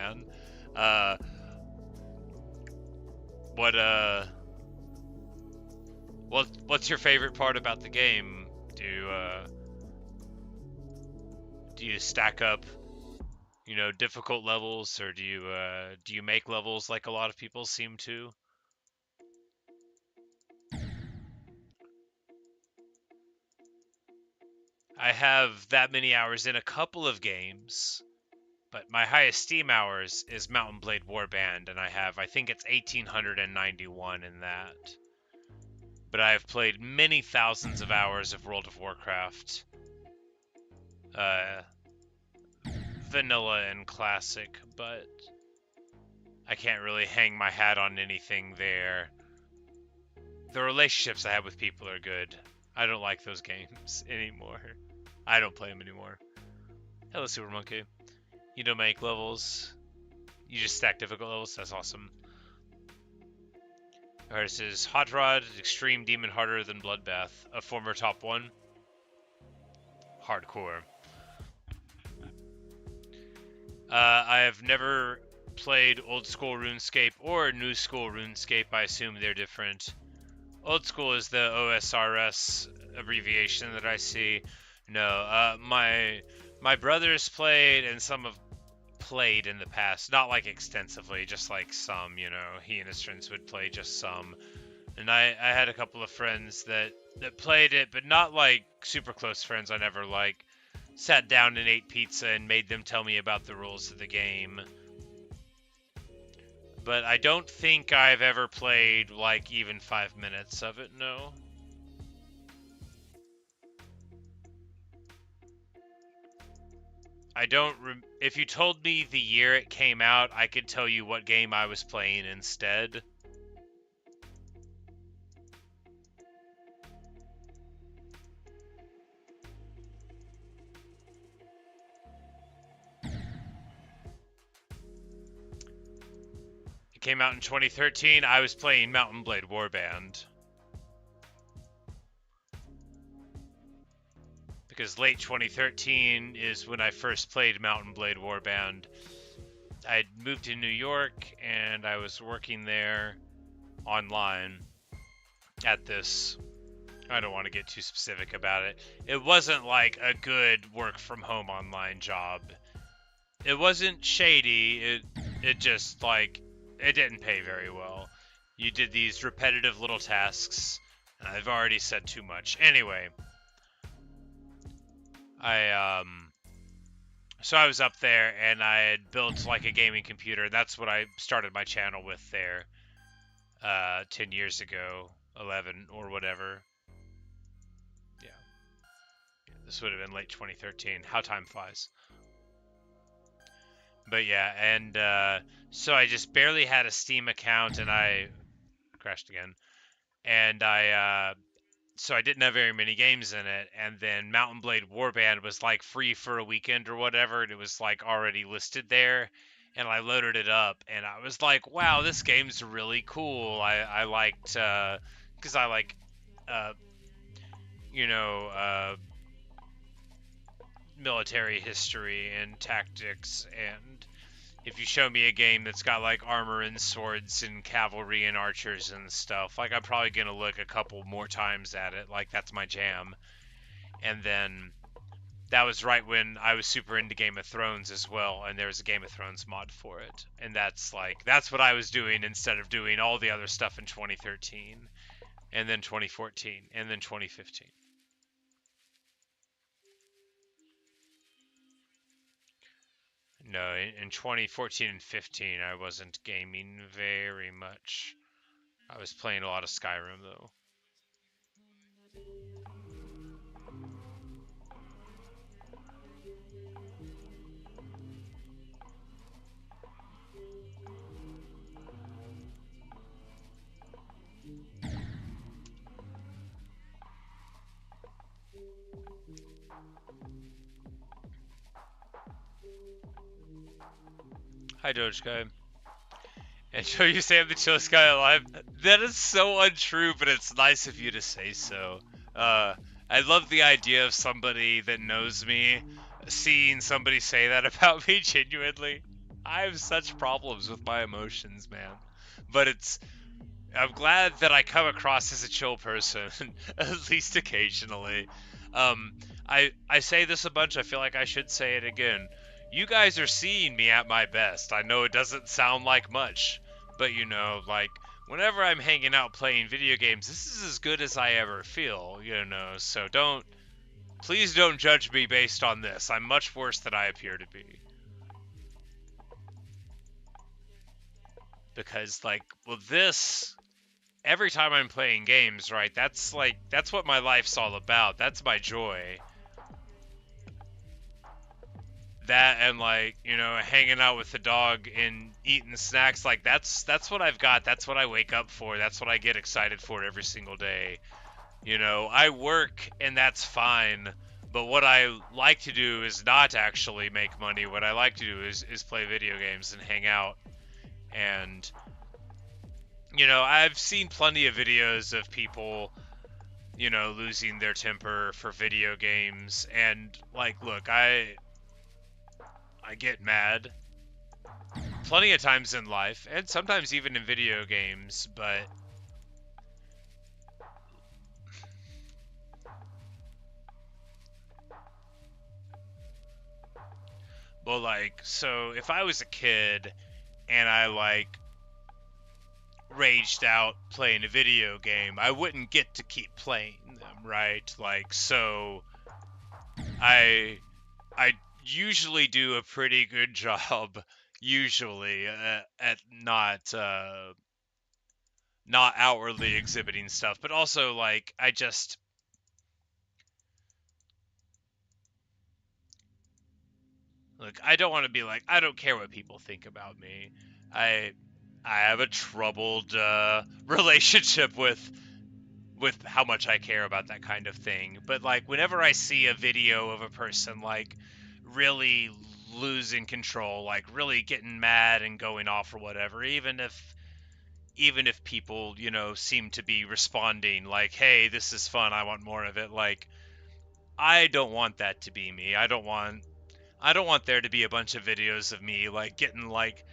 What's your favorite part about the game? Do you stack up, difficult levels, or do you make levels like a lot of people seem to? I have that many hours in a couple of games, but my highest Steam hours is Mountain Blade Warband, and I think it's 1891 in that. But I have played many thousands of hours of World of Warcraft, uh, vanilla and classic, but I can't really hang my hat on anything there. The relationships I have with people are good. I don't like those games anymore. I don't play them anymore. Hello, Super Monkey. You don't make levels. You just stack difficult levels. That's awesome. Alright, this is Hot Rod, Extreme Demon Harder Than Bloodbath. A former top 1. Hardcore. I have never played old school RuneScape or new school RuneScape. I assume they're different. Old school is the OSRS abbreviation that I see. No, my brothers played, and some have played in the past. Not like extensively, just like some. He and his friends would play just some. And I had a couple of friends that played it, but not like super close friends. I never like sat down and ate pizza and made them tell me about the rules of the game. But I don't think I've ever played like even 5 minutes of it, no. I don't if you told me the year it came out, I could tell you what game I was playing instead. It came out in 2013. I was playing Mountain Blade Warband. Because late 2013 is when I first played Mountain Blade Warband. I'd moved to New York, and I was working there online at this... I don't want to get too specific about it. It wasn't like a good work from home online job. It wasn't shady. It just like it didn't pay very well. You did these repetitive little tasks, and I've already said too much. Anyway, so I was up there, and I had built like a gaming computer. That's what I started my channel with there 10 years ago, 11 or whatever. Yeah. This would have been late 2013. How time flies. But yeah, and so I just barely had a Steam account, and I crashed again. And so I didn't have very many games in it. And then Mountain Blade Warband was like free for a weekend or whatever, and it was like already listed there. And I loaded it up, and I was like, wow, this game's really cool. I liked, because I like, you know, military history and tactics, and if you show me a game that's got like armor and swords and cavalry and archers and stuff, like I'm probably gonna look a couple more times at it. Like that's my jam. And then that was right when I was super into Game of Thrones as well, and there was a Game of Thrones mod for it. And that's what I was doing instead of doing all the other stuff in 2013, and then 2014, and then 2015. No, in 2014 and 15, I wasn't gaming very much. I was playing a lot of Skyrim, though. Hi, Doge Guy. And show you Sam the chillest guy alive. That is so untrue, but it's nice of you to say so. I love the idea of somebody that knows me seeing somebody say that about me genuinely. I have such problems with my emotions, man. But I'm glad that I come across as a chill person, at least occasionally. Um, I say this a bunch. I feel like I should say it again. You guys are seeing me at my best. I know it doesn't sound like much, but you know, like whenever I'm hanging out playing video games, this is as good as I ever feel. You know, so please don't judge me based on this. I'm much worse than I appear to be. Because like, well, this every time I'm playing games, right? That's what my life's all about. That's my joy. That and like, you know, hanging out with the dog and eating snacks, like that's what I've got. That's what I wake up for. That's what I get excited for every single day. You know, I work and that's fine. But what I like to do is not actually make money. What I like to do is play video games and hang out. And you know, I've seen plenty of videos of people, you know, losing their temper for video games. And like, look, I get mad plenty of times in life and sometimes even in video games, but like, so if I was a kid and I like raged out playing a video game, I wouldn't get to keep playing them, right? Like, so I I usually do a pretty good job usually at not outwardly exhibiting stuff, but also like I just look, I don't want to be like I don't care what people think about me. I I have a troubled relationship with how much I care about that kind of thing. But like whenever I see a video of a person like really losing control, like really getting mad and going off or whatever, even if people, you know, seem to be responding like, "Hey, this is fun. I want more of it." Like I don't want that to be me. I don't want there to be a bunch of videos of me like getting like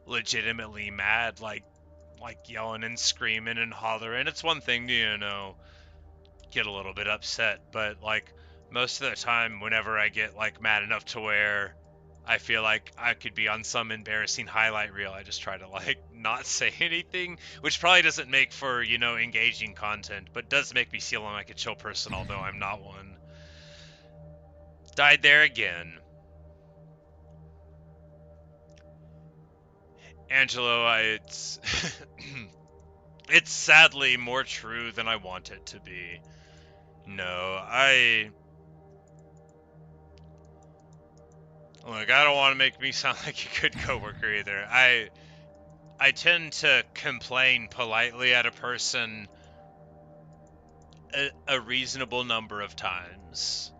legitimately mad, like yelling and screaming and hollering. It's one thing to, you know, get a little bit upset, but like most of the time whenever I get like mad enough to where I feel like I could be on some embarrassing highlight reel, I just try to like not say anything, which probably doesn't make for, you know, engaging content, but does make me seem like a chill person, although I'm not one. Died there again. Angelo, it's it's sadly more true than I want it to be. No, I don't want to make me sound like a good coworker either. I tend to complain politely at a person a reasonable number of times,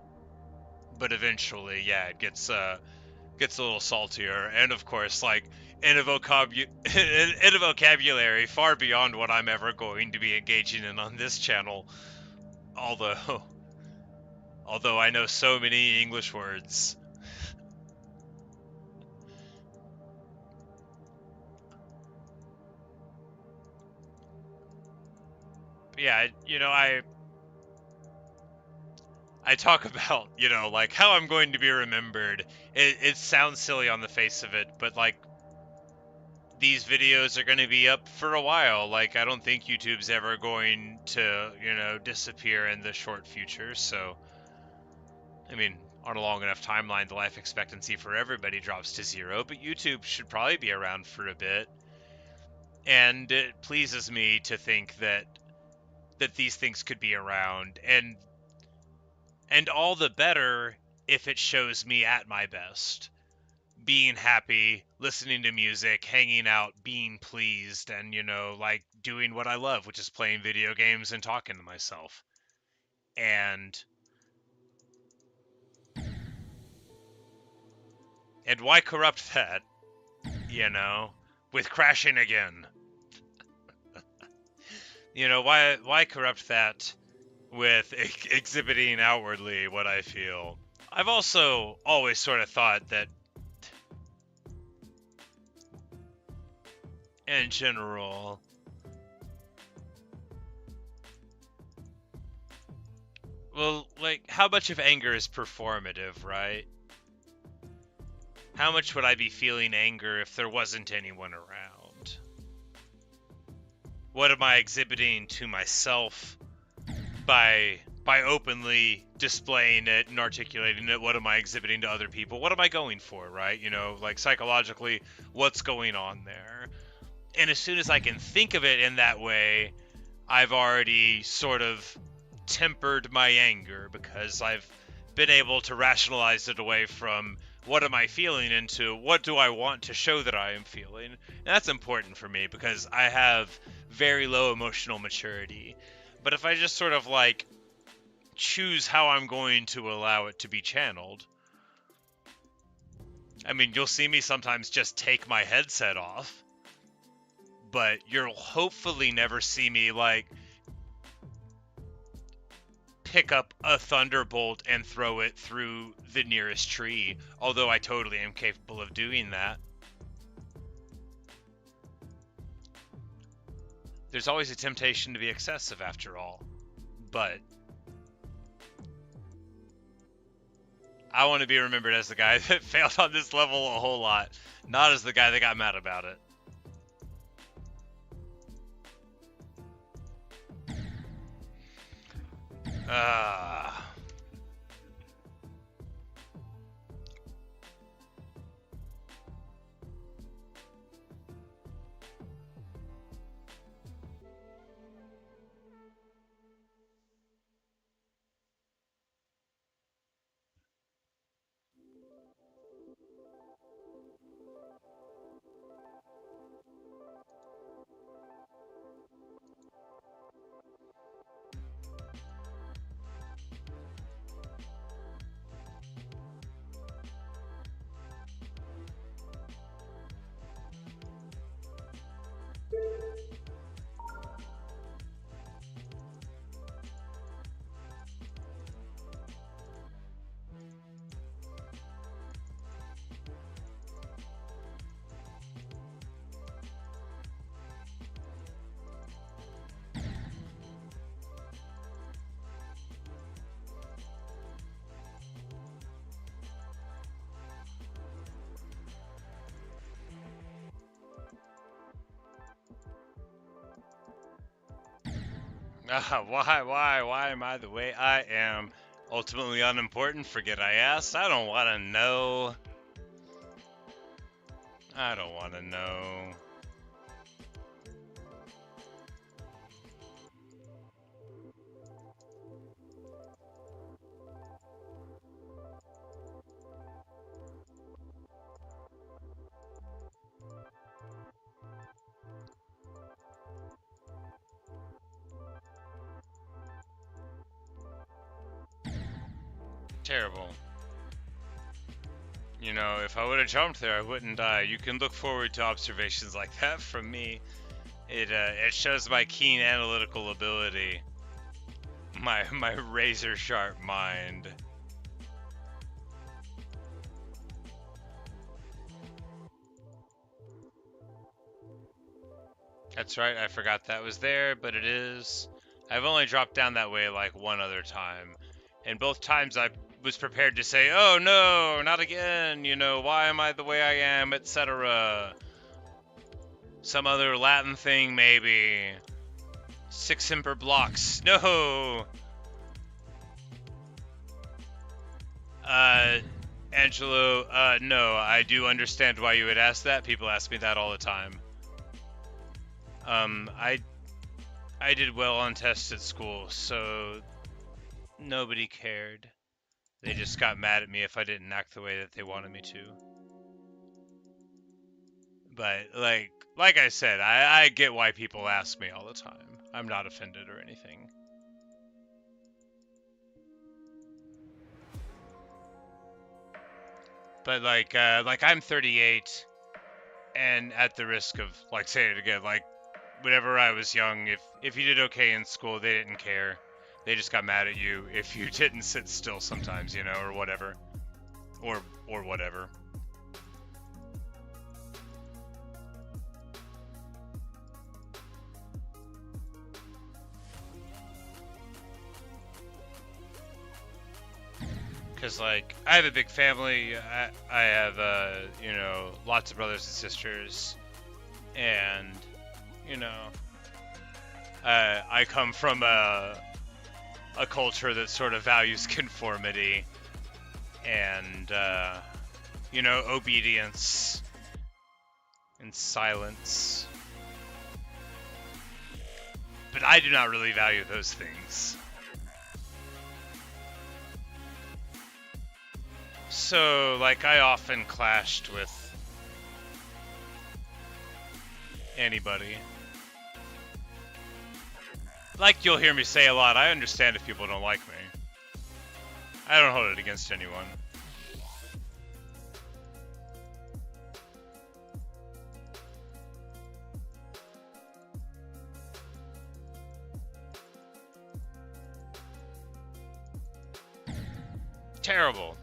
but eventually, yeah, it gets a little saltier, and of course, like in a in a vocabulary far beyond what I'm ever going to be engaging in on this channel. Although although I know so many English words. But yeah, you know, I talk about, you know, like how I'm going to be remembered. It sounds silly on the face of it, but like these videos are going to be up for a while. Like I don't think YouTube's ever going to, you know, disappear in the short future. So, I mean, on a long enough timeline, the life expectancy for everybody drops to zero, but YouTube should probably be around for a bit. And it pleases me to think that these things could be around, and all the better if it shows me at my best, being happy, listening to music, hanging out, being pleased, and, you know, like doing what I love, which is playing video games and talking to myself. And why corrupt that, you know, with crashing again? You know, why corrupt that with exhibiting outwardly what I feel? I've also always sort of thought that in general, Well, like, how much of anger is performative, right? How much would I be feeling anger if there wasn't anyone around? What am I exhibiting to myself by openly displaying it and articulating it? What am I exhibiting to other people? What am I going for, right? You know, like psychologically, what's going on there? And as soon as I can think of it in that way, I've already sort of tempered my anger because I've been able to rationalize it away from what am I feeling into what do I want to show that I am feeling. And that's important for me because I have very low emotional maturity. But if I just sort of like choose how I'm going to allow it to be channeled, I mean, you'll see me sometimes just take my headset off, but you'll hopefully never see me like pick up a thunderbolt and throw it through the nearest tree, although I totally am capable of doing that. There's always a temptation to be excessive after all, but I want to be remembered as the guy that failed on this level a whole lot, not as the guy that got mad about it. Ah. Why am I the way I am? Ultimately unimportant, forget I asked. I don't want to know. I don't want to know. Terrible. You know, if I would have jumped there, I wouldn't die. You can look forward to observations like that from me. It shows my keen analytical ability, my razor sharp mind. That's right, I forgot that was there, but it is. I've only dropped down that way like one other time, and both times I was prepared to say, "Oh no, not again," you know, "Why am I the way I am," etc. Some other Latin thing, maybe. Six Semper blocks. No! Uh, Angelo, no, I do understand why you would ask that. People ask me that all the time. I did well on tests at school, so nobody cared. They just got mad at me if I didn't act the way that they wanted me to. But like I said, I get why people ask me all the time. I'm not offended or anything. But like I'm 38, and at the risk of like saying it again, like whenever I was young, if you did okay in school, they didn't care. They just got mad at you if you didn't sit still sometimes, you know, or whatever, or whatever. Because, like, I have a big family. I have, you know, lots of brothers and sisters. And, you know, I come from a culture that sort of values conformity and, you know, obedience and silence. But I do not really value those things. So, like, I often clashed with anybody. Like you'll hear me say a lot, I understand if people don't like me. I don't hold it against anyone. Terrible.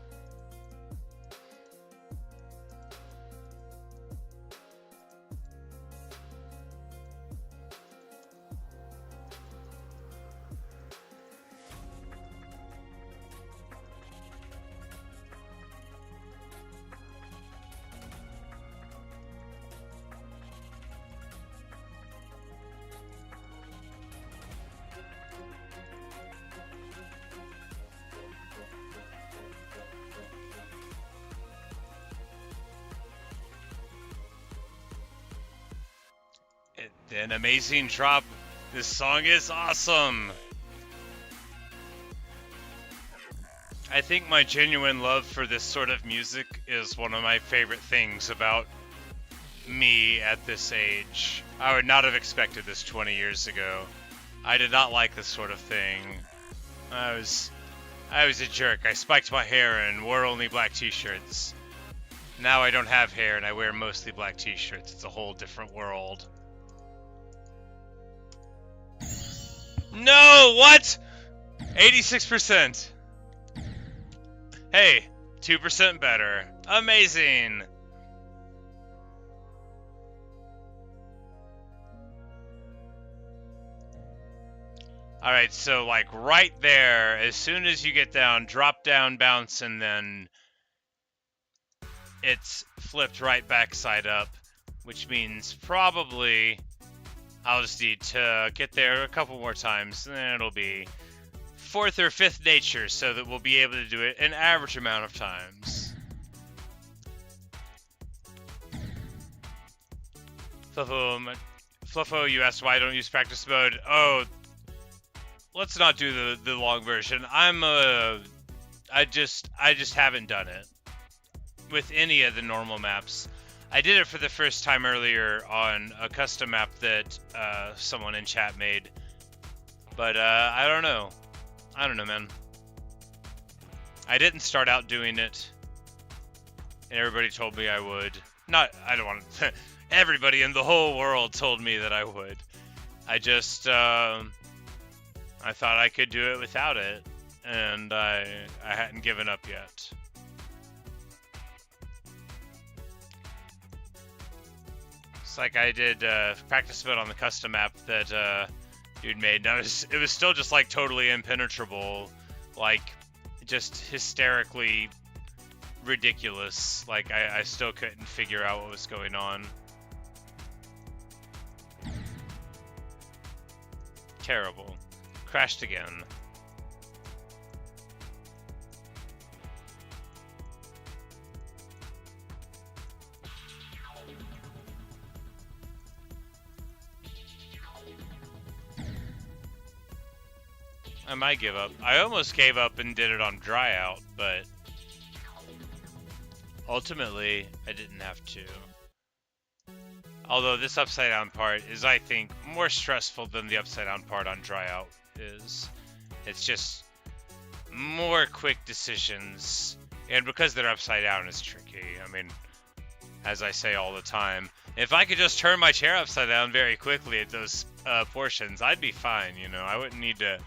An amazing drop. This song is awesome. I think my genuine love for this sort of music is one of my favorite things about me at this age. I would not have expected this 20 years ago. I did not like this sort of thing. I was a jerk. I spiked my hair and wore only black t-shirts. Now I don't have hair and I wear mostly black t-shirts. It's a whole different world. No, what? 86%. Hey, 2% better. Amazing. Alright, so like right there, as soon as you get down, drop down, bounce, and then it's flipped right back side up, which means probably I'll just need to get there a couple more times, and then it'll be fourth or fifth nature, so that we'll be able to do it an average amount of times. Fluffo, you asked why I don't use practice mode. Oh, let's not do the long version. I just haven't done it with any of the normal maps. I did it for the first time earlier on a custom map that someone in chat made, but I don't know. I don't know, man. I didn't start out doing it, and everybody told me I would. I don't want to. Everybody in the whole world told me that I would. I just, I thought I could do it without it, and I hadn't given up yet. It's like I did practice mode on the custom map that dude made. Now it was still just like totally impenetrable, like just hysterically ridiculous. Like I still couldn't figure out what was going on. Terrible. Crashed again. I might give up. I almost gave up and did it on dry out, but ultimately I didn't have to. Although this upside down part is, I think, more stressful than the upside down part on dry out is. It's just more quick decisions, and because they're upside down, it's tricky. I mean, as I say all the time, if I could just turn my chair upside down very quickly at those portions, I'd be fine, you know? I wouldn't need to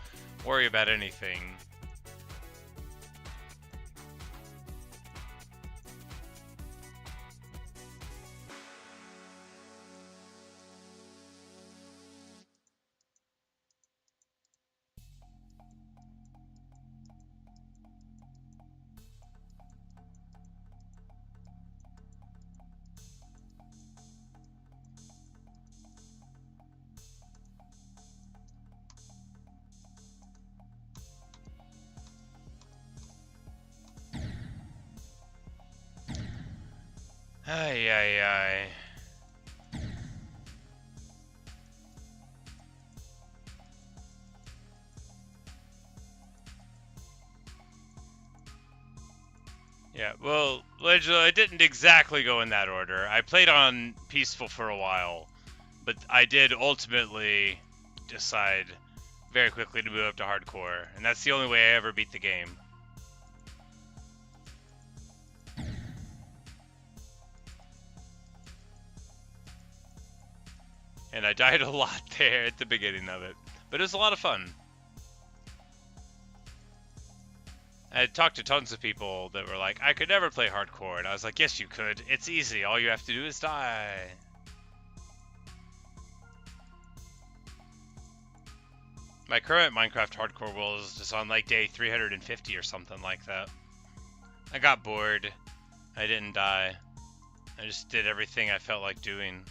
worry about anything. Ay, ay, ay. Yeah, well, I didn't exactly go in that order. I played on peaceful for a while, but I did ultimately decide very quickly to move up to hardcore, and that's the only way I ever beat the game. And I died a lot there at the beginning of it, but it was a lot of fun. I talked to tons of people that were like, I could never play hardcore, and I was like, yes you could, it's easy, all you have to do is die. My current Minecraft hardcore world is just on like day 350 or something like that. I got bored. I didn't die. I just did everything I felt like doing.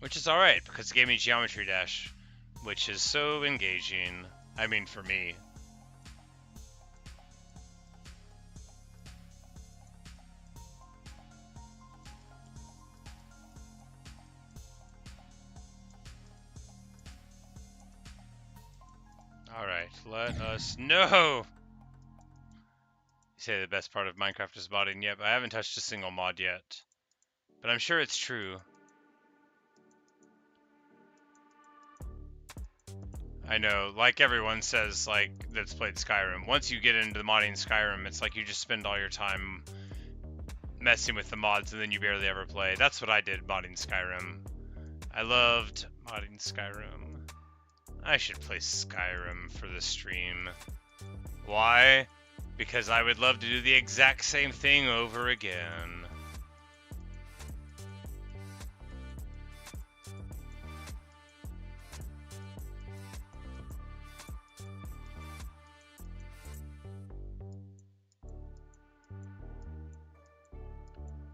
Which is alright, because it gave me Geometry Dash, which is so engaging. I mean, for me. Alright, let us know! You say the best part of Minecraft is modding. Yep, I haven't touched a single mod yet. But I'm sure it's true. I know, like everyone says, like, that's played Skyrim. Once you get into the modding Skyrim, it's like you just spend all your time messing with the mods and then you barely ever play. That's what I did modding Skyrim. I loved modding Skyrim. I should play Skyrim for the stream. Why? Because I would love to do the exact same thing over again.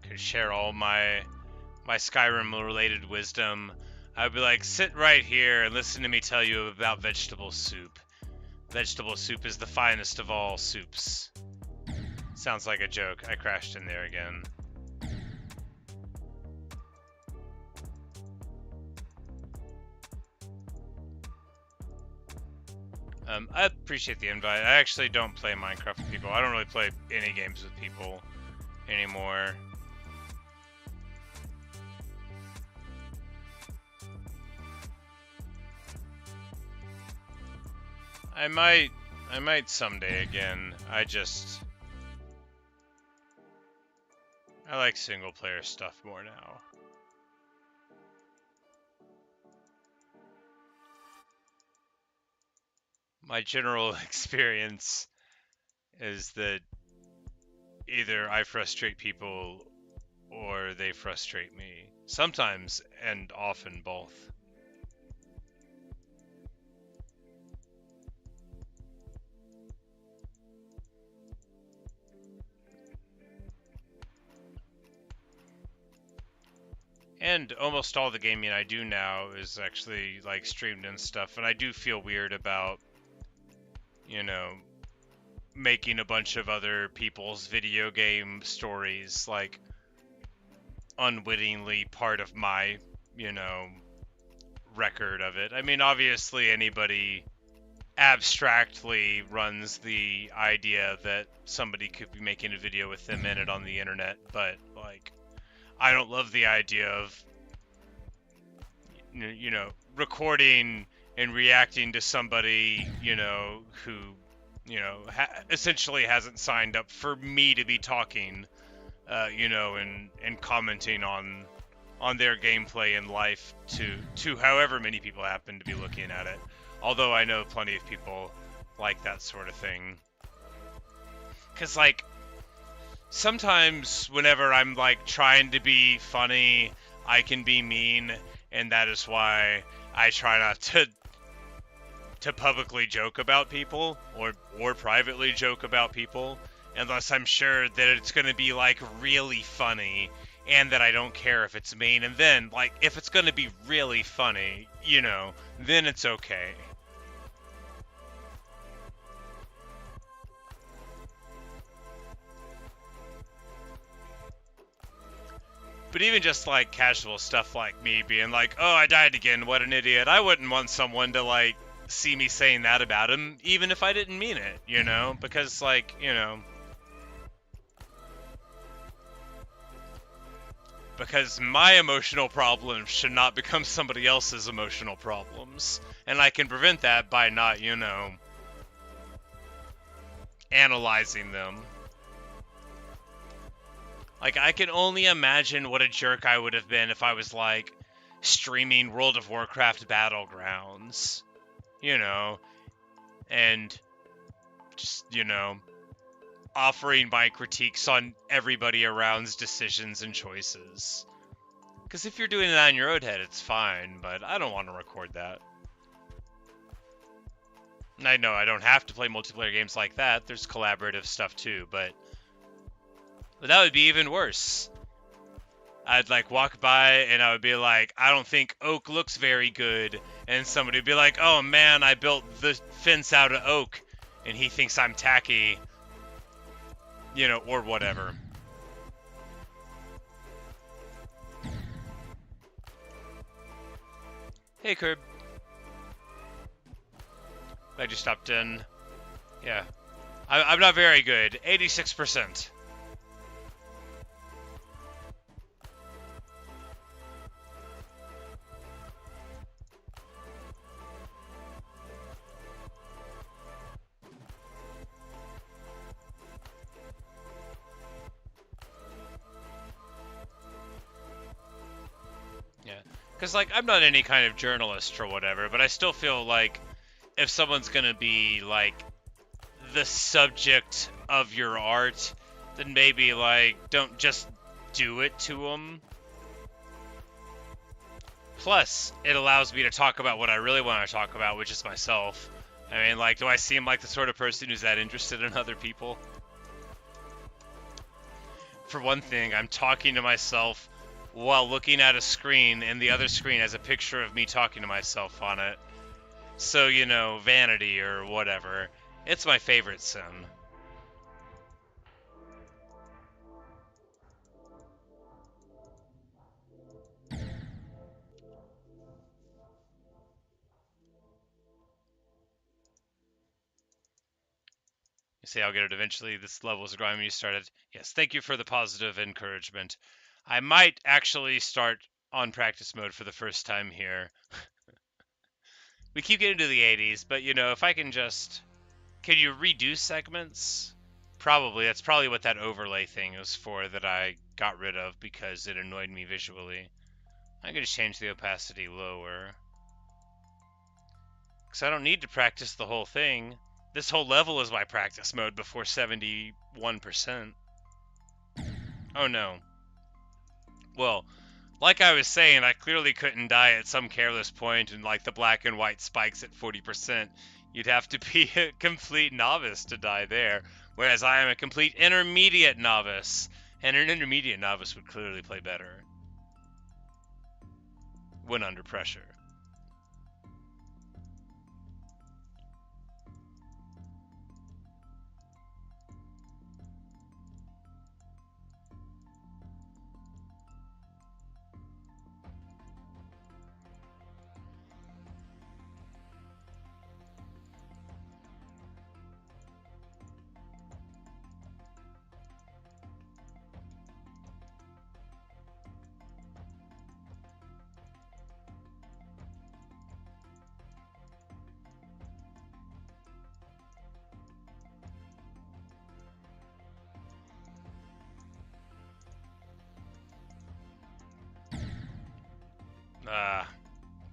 Could share all my Skyrim related wisdom. I'd be like, sit right here and listen to me tell you about vegetable soup. Vegetable soup is the finest of all soups. Sounds like a joke. I crashed in there again. I appreciate the invite. I actually don't play Minecraft with people. I don't really play any games with people anymore. I might someday again. I like single player stuff more now. My general experience is that either I frustrate people or they frustrate me. Sometimes and often both. And almost all the gaming I do now is actually like streamed and stuff, and I do feel weird about, you know, making a bunch of other people's video game stories like unwittingly part of my, you know, record of it. I mean, obviously anybody abstractly runs the idea that somebody could be making a video with them in it on the internet, but like I don't love the idea of, you know, recording and reacting to somebody, you know, who, you know, essentially hasn't signed up for me to be talking, you know, and commenting on their gameplay in life to however many people happen to be looking at it. Although I know plenty of people like that sort of thing. 'Cause like sometimes whenever I'm like trying to be funny, I can be mean, and that is why I try not to publicly joke about people or privately joke about people unless I'm sure that it's going to be like really funny and that I don't care if it's mean. And then like if it's going to be really funny, you know, then it's okay. But even just, like, casual stuff like me being like, oh, I died again, what an idiot. I wouldn't want someone to, like, see me saying that about him, even if I didn't mean it, you know? Because, like, you know... Because my emotional problems should not become somebody else's emotional problems. And I can prevent that by not, you know, analyzing them. Like, I can only imagine what a jerk I would have been if I was, like, streaming World of Warcraft Battlegrounds. You know, and just, you know, offering my critiques on everybody around's decisions and choices. Because if you're doing it on your own head, it's fine, but I don't want to record that. And I know I don't have to play multiplayer games like that. There's collaborative stuff too, but that would be even worse. I'd like walk by and I would be like, I don't think oak looks very good. And somebody would be like, oh man, I built the fence out of oak. And he thinks I'm tacky. You know, or whatever. Hey, Curb. Glad you stopped in. Yeah. I'm not very good. 86%. Yeah. Because, like, I'm not any kind of journalist or whatever, but I still feel like if someone's gonna be, like, the subject of your art, then maybe, like, don't just do it to them. Plus, it allows me to talk about what I really want to talk about, which is myself. I mean, like, do I seem like the sort of person who's that interested in other people? For one thing, I'm talking to myself while looking at a screen, and the other screen has a picture of me talking to myself on it. So, you know, vanity or whatever. It's my favorite sin. You say I'll get it eventually. This level is growing when you started. Yes, thank you for the positive encouragement. I might actually start on practice mode for the first time here. We keep getting to the 80s, but, you know, if I can just... Can you redo segments? Probably. That's probably what that overlay thing was for that I got rid of because it annoyed me visually. I'm going to change the opacity lower. Because I don't need to practice the whole thing. This whole level is my practice mode before 71%. Oh no. Well, like I was saying, I clearly couldn't die at some careless point and like the black and white spikes at 40%. You'd have to be a complete novice to die there, whereas I am a complete intermediate novice, and an intermediate novice would clearly play better when under pressure.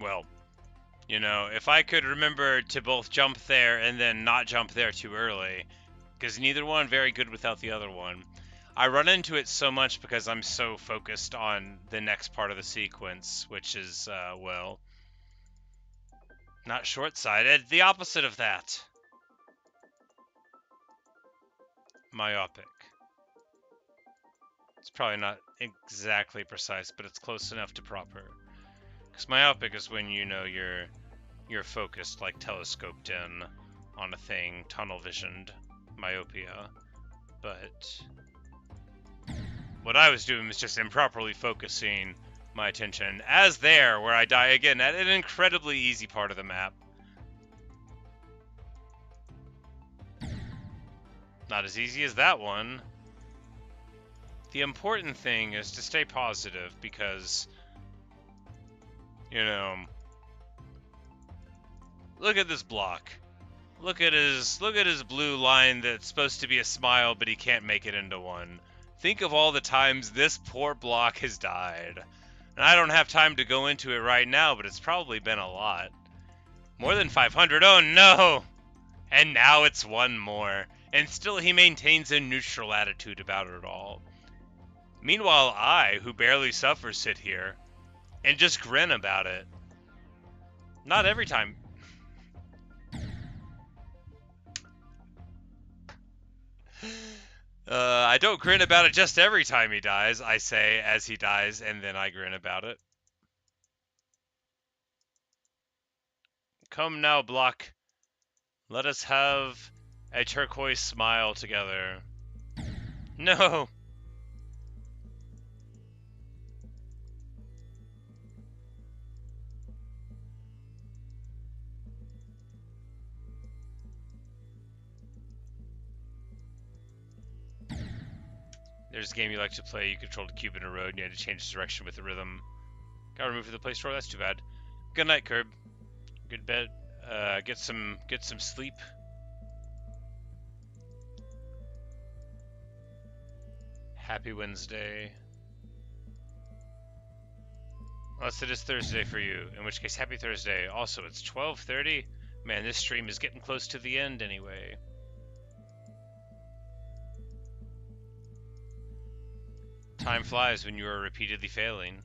Well, you know, if I could remember to both jump there and then not jump there too early, because neither one very good without the other one. I run into it so much because I'm so focused on the next part of the sequence, which is, well, not short-sighted, the opposite of that. Myopic. It's probably not exactly precise, but it's close enough to proper. Because myopic is when, you know, you're focused, like telescoped in on a thing, tunnel visioned, myopia. But What I was doing was just improperly focusing my attention. As there, where I die again at an incredibly easy part of the map. Not as easy as that one. The important thing is to stay positive because, you know, look at this block. Look at his blue line that's supposed to be a smile, but he can't make it into one. Think of all the times this poor block has died. And I don't have time to go into it right now, but it's probably been a lot. More than 500. Oh no! And now it's one more. And still he maintains a neutral attitude about it all. Meanwhile, I, who barely suffer, sit here and just grin about it. Not every time. I don't grin about it just every time he dies, I say as he dies, and then I grin about it. Come now, block. Let us have a turquoise smile together. No! There's a game you like to play. You controlled a cube in a road and you had to change direction with the rhythm. Got removed from the Play Store. That's too bad. Good night, Curb. Good bed. Get some sleep. Happy Wednesday. Unless it is Thursday for you, in which case happy Thursday. Also, it's 12:30. Man, this stream is getting close to the end anyway. Time flies when you are repeatedly failing.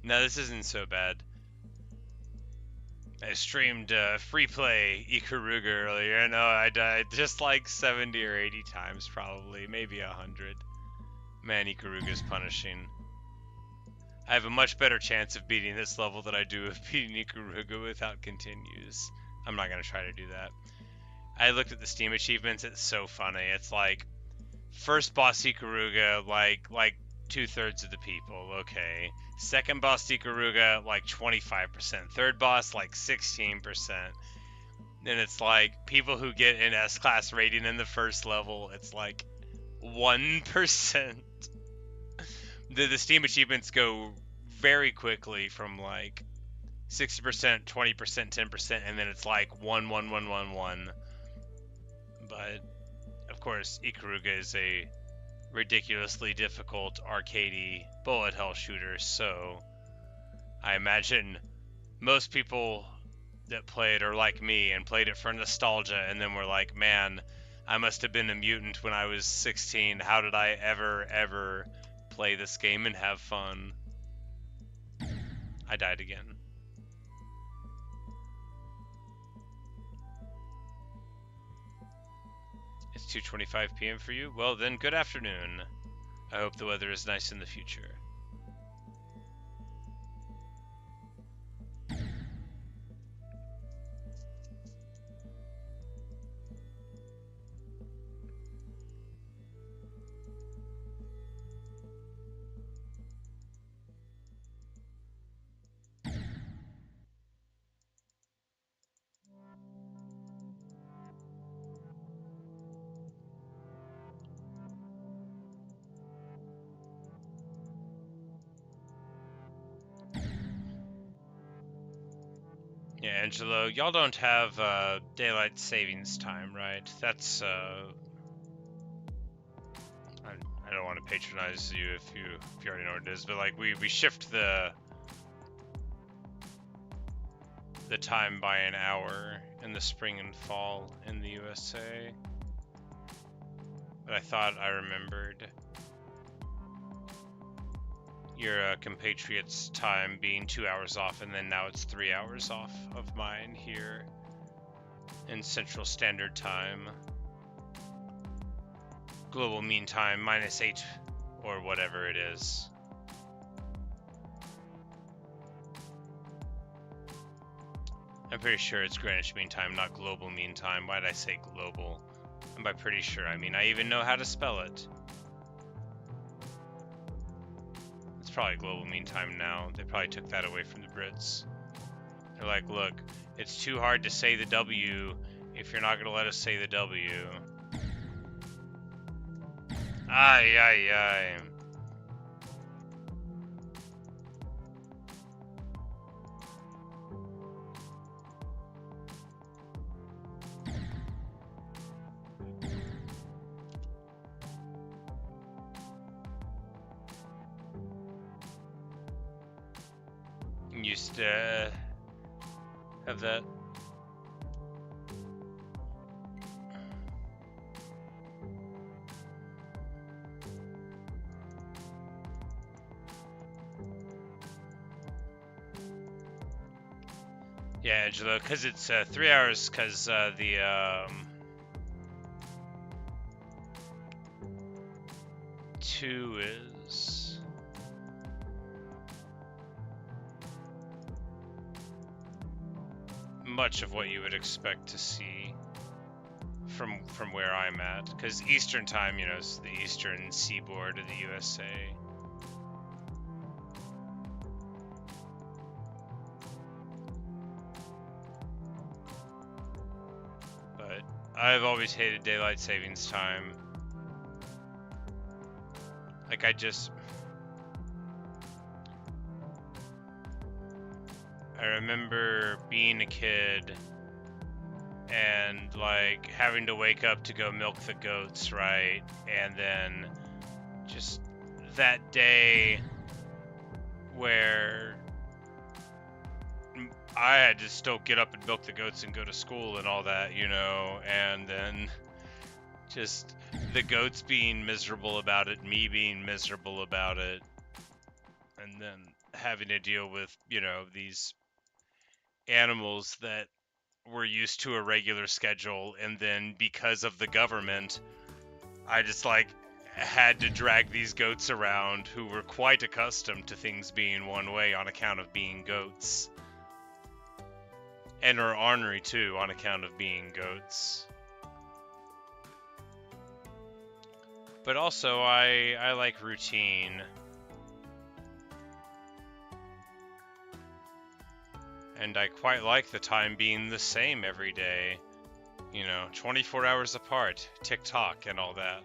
No, this isn't so bad. I streamed free play Ikaruga earlier. I know I died just like 70 or 80 times probably, maybe 100. Man, Ikaruga's punishing. I have a much better chance of beating this level than I do of beating Ikaruga without continues. I'm not going to try to do that. I looked at the Steam achievements, it's so funny. It's like, first boss Ikaruga, like 2/3 of the people, okay. Second boss Ikaruga, like 25%. Third boss, like 16%. Then it's like, people who get an S-class rating in the first level, it's like 1%. The Steam achievements go very quickly from like 60%, 20%, 10%, and then it's like 1, 1, 1, 1, 1. But, of course, Ikaruga is a ridiculously difficult arcadey bullet hell shooter, so I imagine most people that play it are like me and played it for nostalgia and then were like, man, I must have been a mutant when I was 16. How did I ever play this game and have fun? I died again. It's 2:25 p.m. for you? Well then, good afternoon. I hope the weather is nice in the future. Yeah, Angelo, y'all don't have daylight savings time, right? That's I don't want to patronize you if you already know what it is, but like we shift the time by an hour in the spring and fall in the USA. But I thought I remembered your compatriot's time being 2 hours off, and then now it's 3 hours off of mine here in Central Standard Time. Global mean time -8 or whatever it is. I'm pretty sure it's Greenwich Mean Time, not global mean time. Why did I say global? And by pretty sure, I mean I even know how to spell it. It's probably global mean time now. They probably took that away from the Brits. They're like, look, it's too hard to say the W if you're not going to let us say the W. Aye, aye, aye. Used to have that. Yeah, Angela, because it's 3 hours, because the 2 is... much of what you would expect to see from where I'm at, because Eastern time, you know, is the eastern seaboard of the USA. But I've always hated daylight savings time. Like, I remember being a kid and like having to wake up to go milk the goats, right? And then just that day where I had to still get up and milk the goats and go to school and all that, you know, and then just the goats being miserable about it, me being miserable about it, and then having to deal with, you know, these animals that were used to a regular schedule, and then because of the government, I just like had to drag these goats around who were quite accustomed to things being one way on account of being goats. And are ornery too on account of being goats. But also I like routine. And I quite like the time being the same every day. You know, 24 hours apart, tick-tock and all that.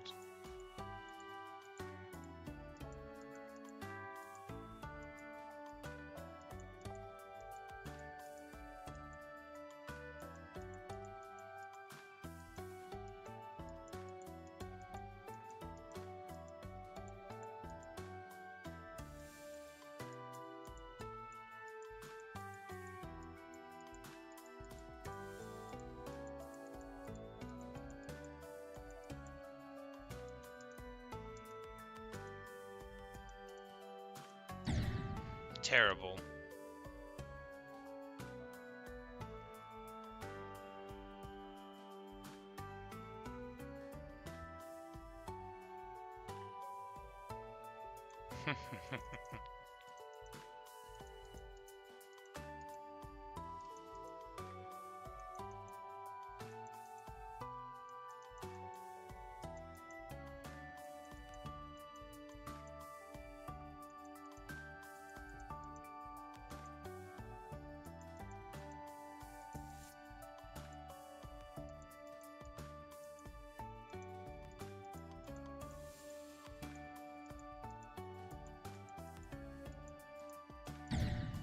Terrible.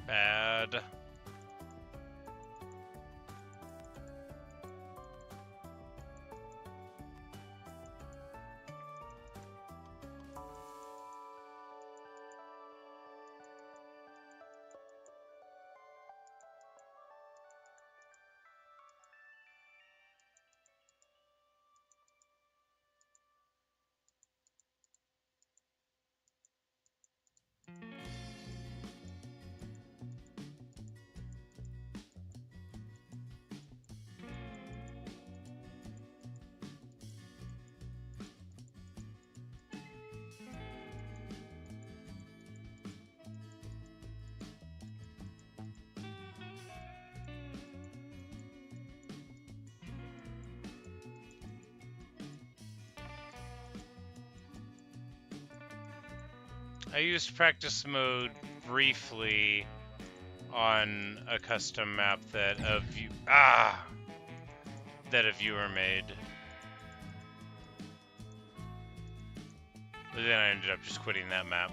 Bad. I used practice mode briefly on a custom map that a viewer made. But then I ended up just quitting that map.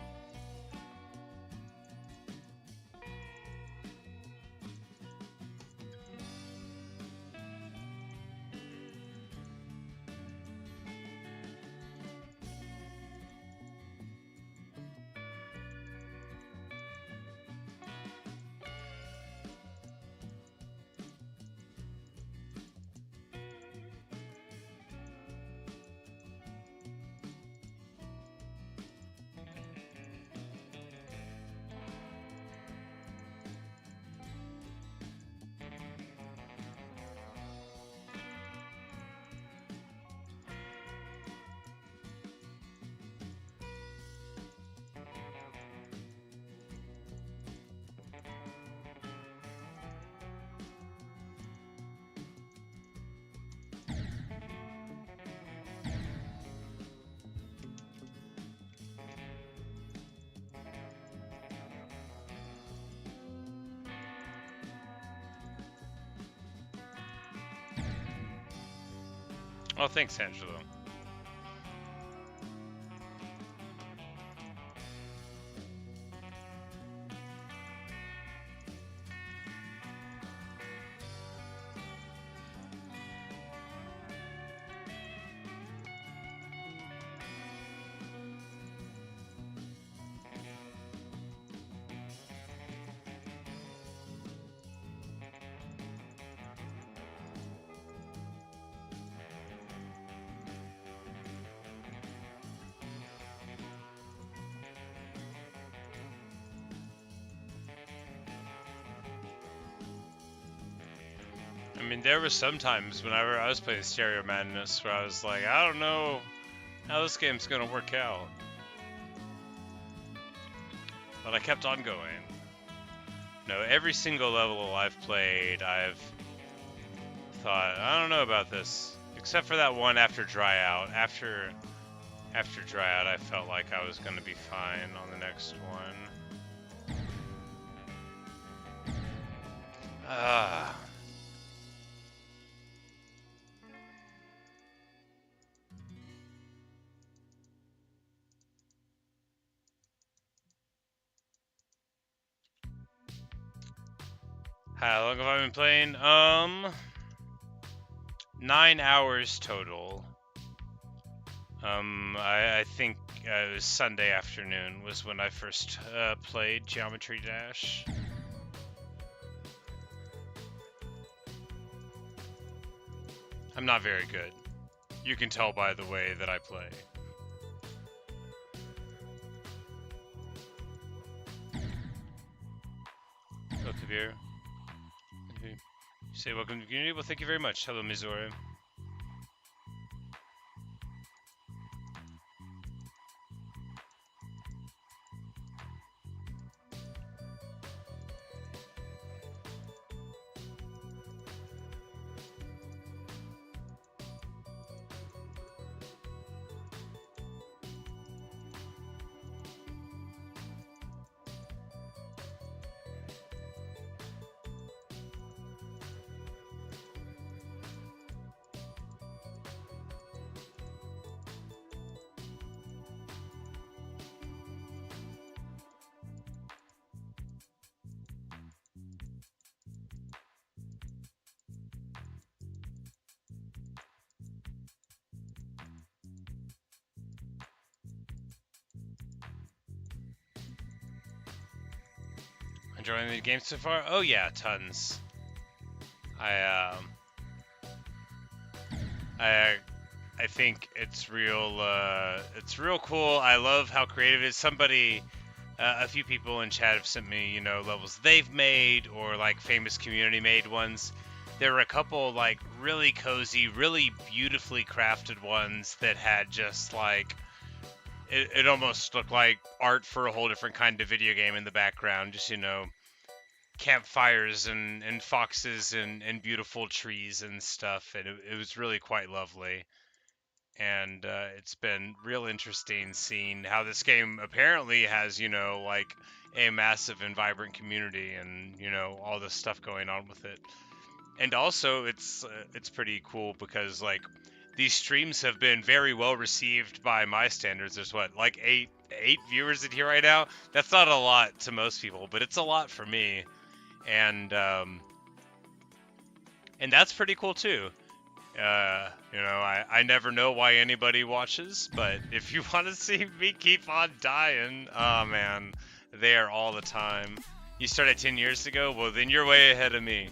Oh, thanks, Angelo. I mean, there were some times whenever I was playing Stereo Madness where I was like, I don't know how this game's gonna work out. But I kept on going. No, every single level I've played, I've thought, I don't know about this. Except for that one after Dry Out. After Dry Out, I felt like I was gonna be fine on the next one. Ah. How long have I been playing? 9 hours total. I think it was Sunday afternoon was when I first played Geometry Dash. I'm not very good. You can tell by the way that I play. Hello, Kabir. You say welcome to the community? Well, thank you very much. Hello, Mizore. Enjoying the game so far? Oh yeah, tons. I think it's real cool. I love how creative it is. Somebody, a few people in chat have sent me, levels they've made or like famous community made ones. There were a couple like really cozy, really beautifully crafted ones that had just like it almost looked like art for a whole different kind of video game in the background. Just campfires and foxes and beautiful trees and stuff, and it was really quite lovely. and it's been real interesting seeing how this game apparently has, you know, like a massive and vibrant community, and you know all this stuff going on with it. And also, it's pretty cool because like these streams have been very well received by my standards. There's what, like eight viewers in here right now. That's not a lot to most people, but it's a lot for me, and that's pretty cool too. You know, I never know why anybody watches, but if you want to see me keep on dying, oh man, there all the time. You started 10 years ago? Well, then you're way ahead of me.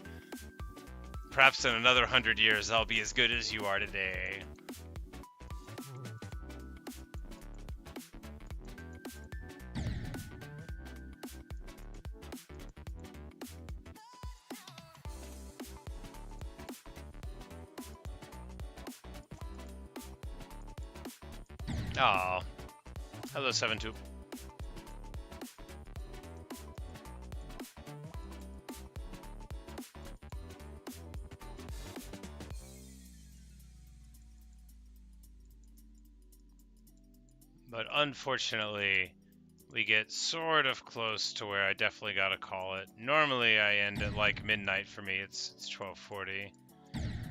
Perhaps in another 100 years, I'll be as good as you are today. Oh, hello, 7-2. But unfortunately, we get sort of close to where I definitely gotta call it. Normally, I end at like midnight for me. It's 12:40.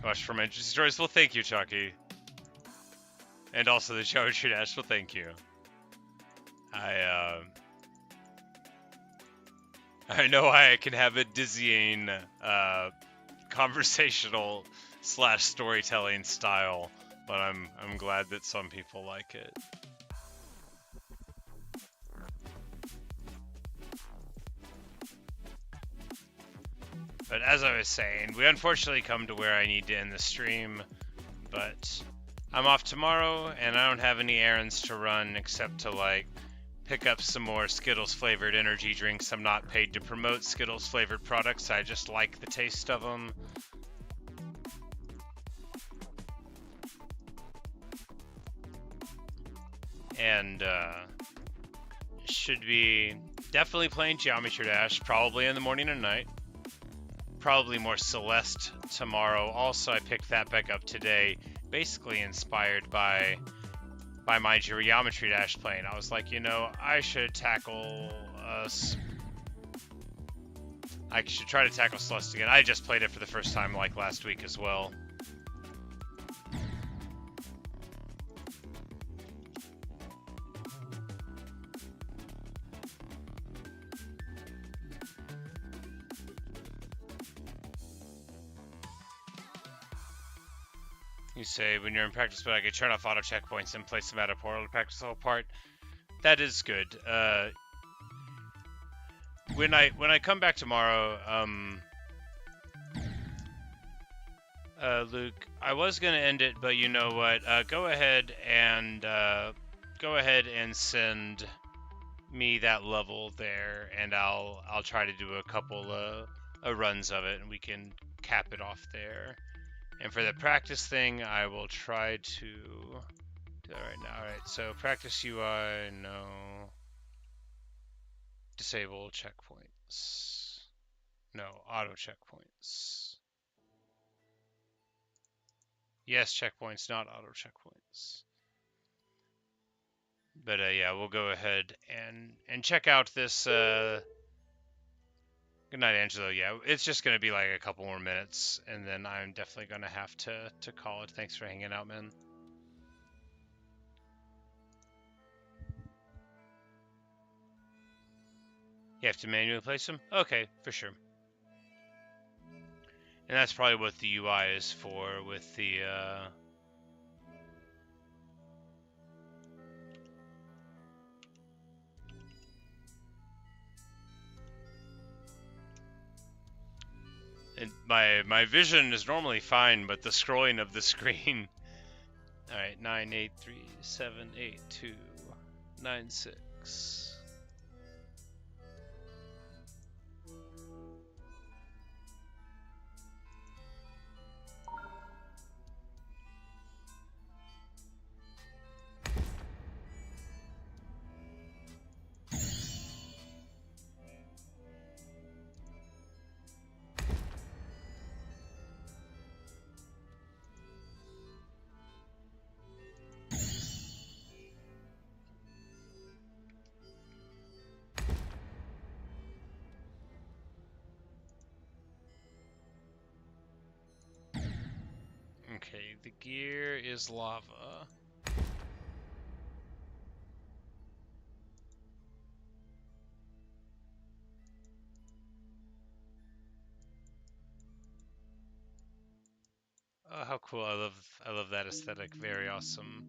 Watch for my interesting stories. Well, thank you, Chucky. And also the Geometry Dash. Well, thank you. I know I can have a dizzying conversational / storytelling style, but I'm glad that some people like it. But as I was saying, we unfortunately come to where I need to end the stream, but I'm off tomorrow and I don't have any errands to run except to like pick up some more Skittles flavored energy drinks. I'm not paid to promote Skittles flavored products. I just like the taste of them. And should be definitely playing Geometry Dash, probably in the morning and night. Probably more Celeste tomorrow. Also, I picked that back up today, basically inspired by my Geometry Dash playing. I was like, you know, I should try to tackle Celeste again. I just played it for the first time like last week as well. You say when you're in practice, but I could turn off auto checkpoints and place them at a portal to practice the whole part. That is good. When I come back tomorrow, Luke, I was gonna end it, but you know what? Go ahead and send me that level there, and I'll try to do a couple runs of it, and we can cap it off there. And for the practice thing, I will try to do that right now. All right, so practice UI, no. Disable checkpoints. No, auto checkpoints. Yes, checkpoints, not auto checkpoints. But yeah, we'll go ahead and check out this. Good night, Angelo. Yeah, it's just gonna be like a couple more minutes, and then I'm definitely gonna have to call it. Thanks for hanging out, man. You have to manually place them? Okay, for sure. And that's probably what the UI is for with the and my vision is normally fine, but the scrolling of the screen. All right, 9, 8, 3, 7, 8, 2, 9, 6. Okay, the gear is lava. Oh, how cool. I love that aesthetic. Very awesome.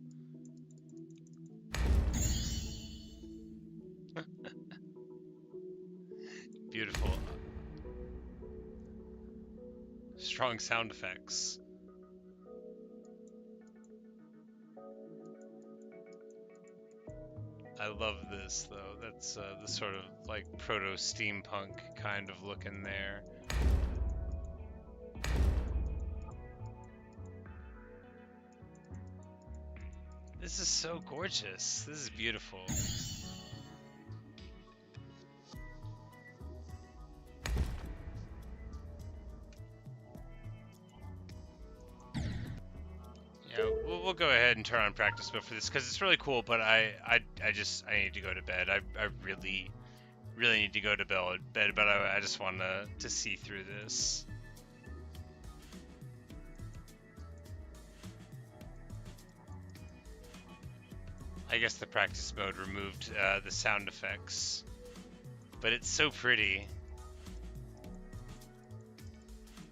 Beautiful. Strong sound effects. I love this though. That's the sort of like proto steampunk kind of look in there. This is so gorgeous. This is beautiful. Yeah, we'll go ahead and turn on practice mode for this because it's really cool. But I need to go to bed. I really need to go to bed. But I just want to see through this. I guess the practice mode removed the sound effects, but it's so pretty.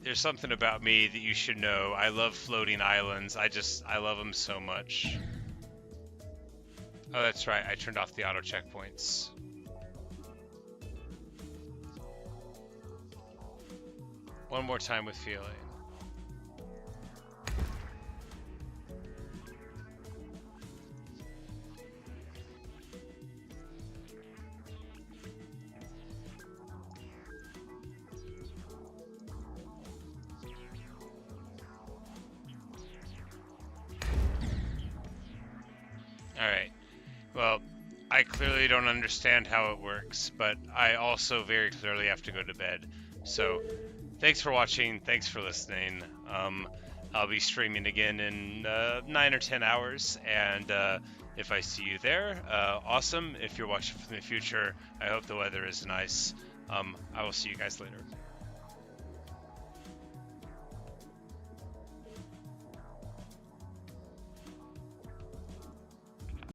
There's something about me that you should know. I love floating islands. I love them so much. Oh, that's right. I turned off the auto checkpoints. One more time with feeling. Alright, well, I clearly don't understand how it works, but I also very clearly have to go to bed. So, thanks for watching, thanks for listening. I'll be streaming again in 9 or 10 hours, and if I see you there, awesome. If you're watching from the future, I hope the weather is nice. I will see you guys later.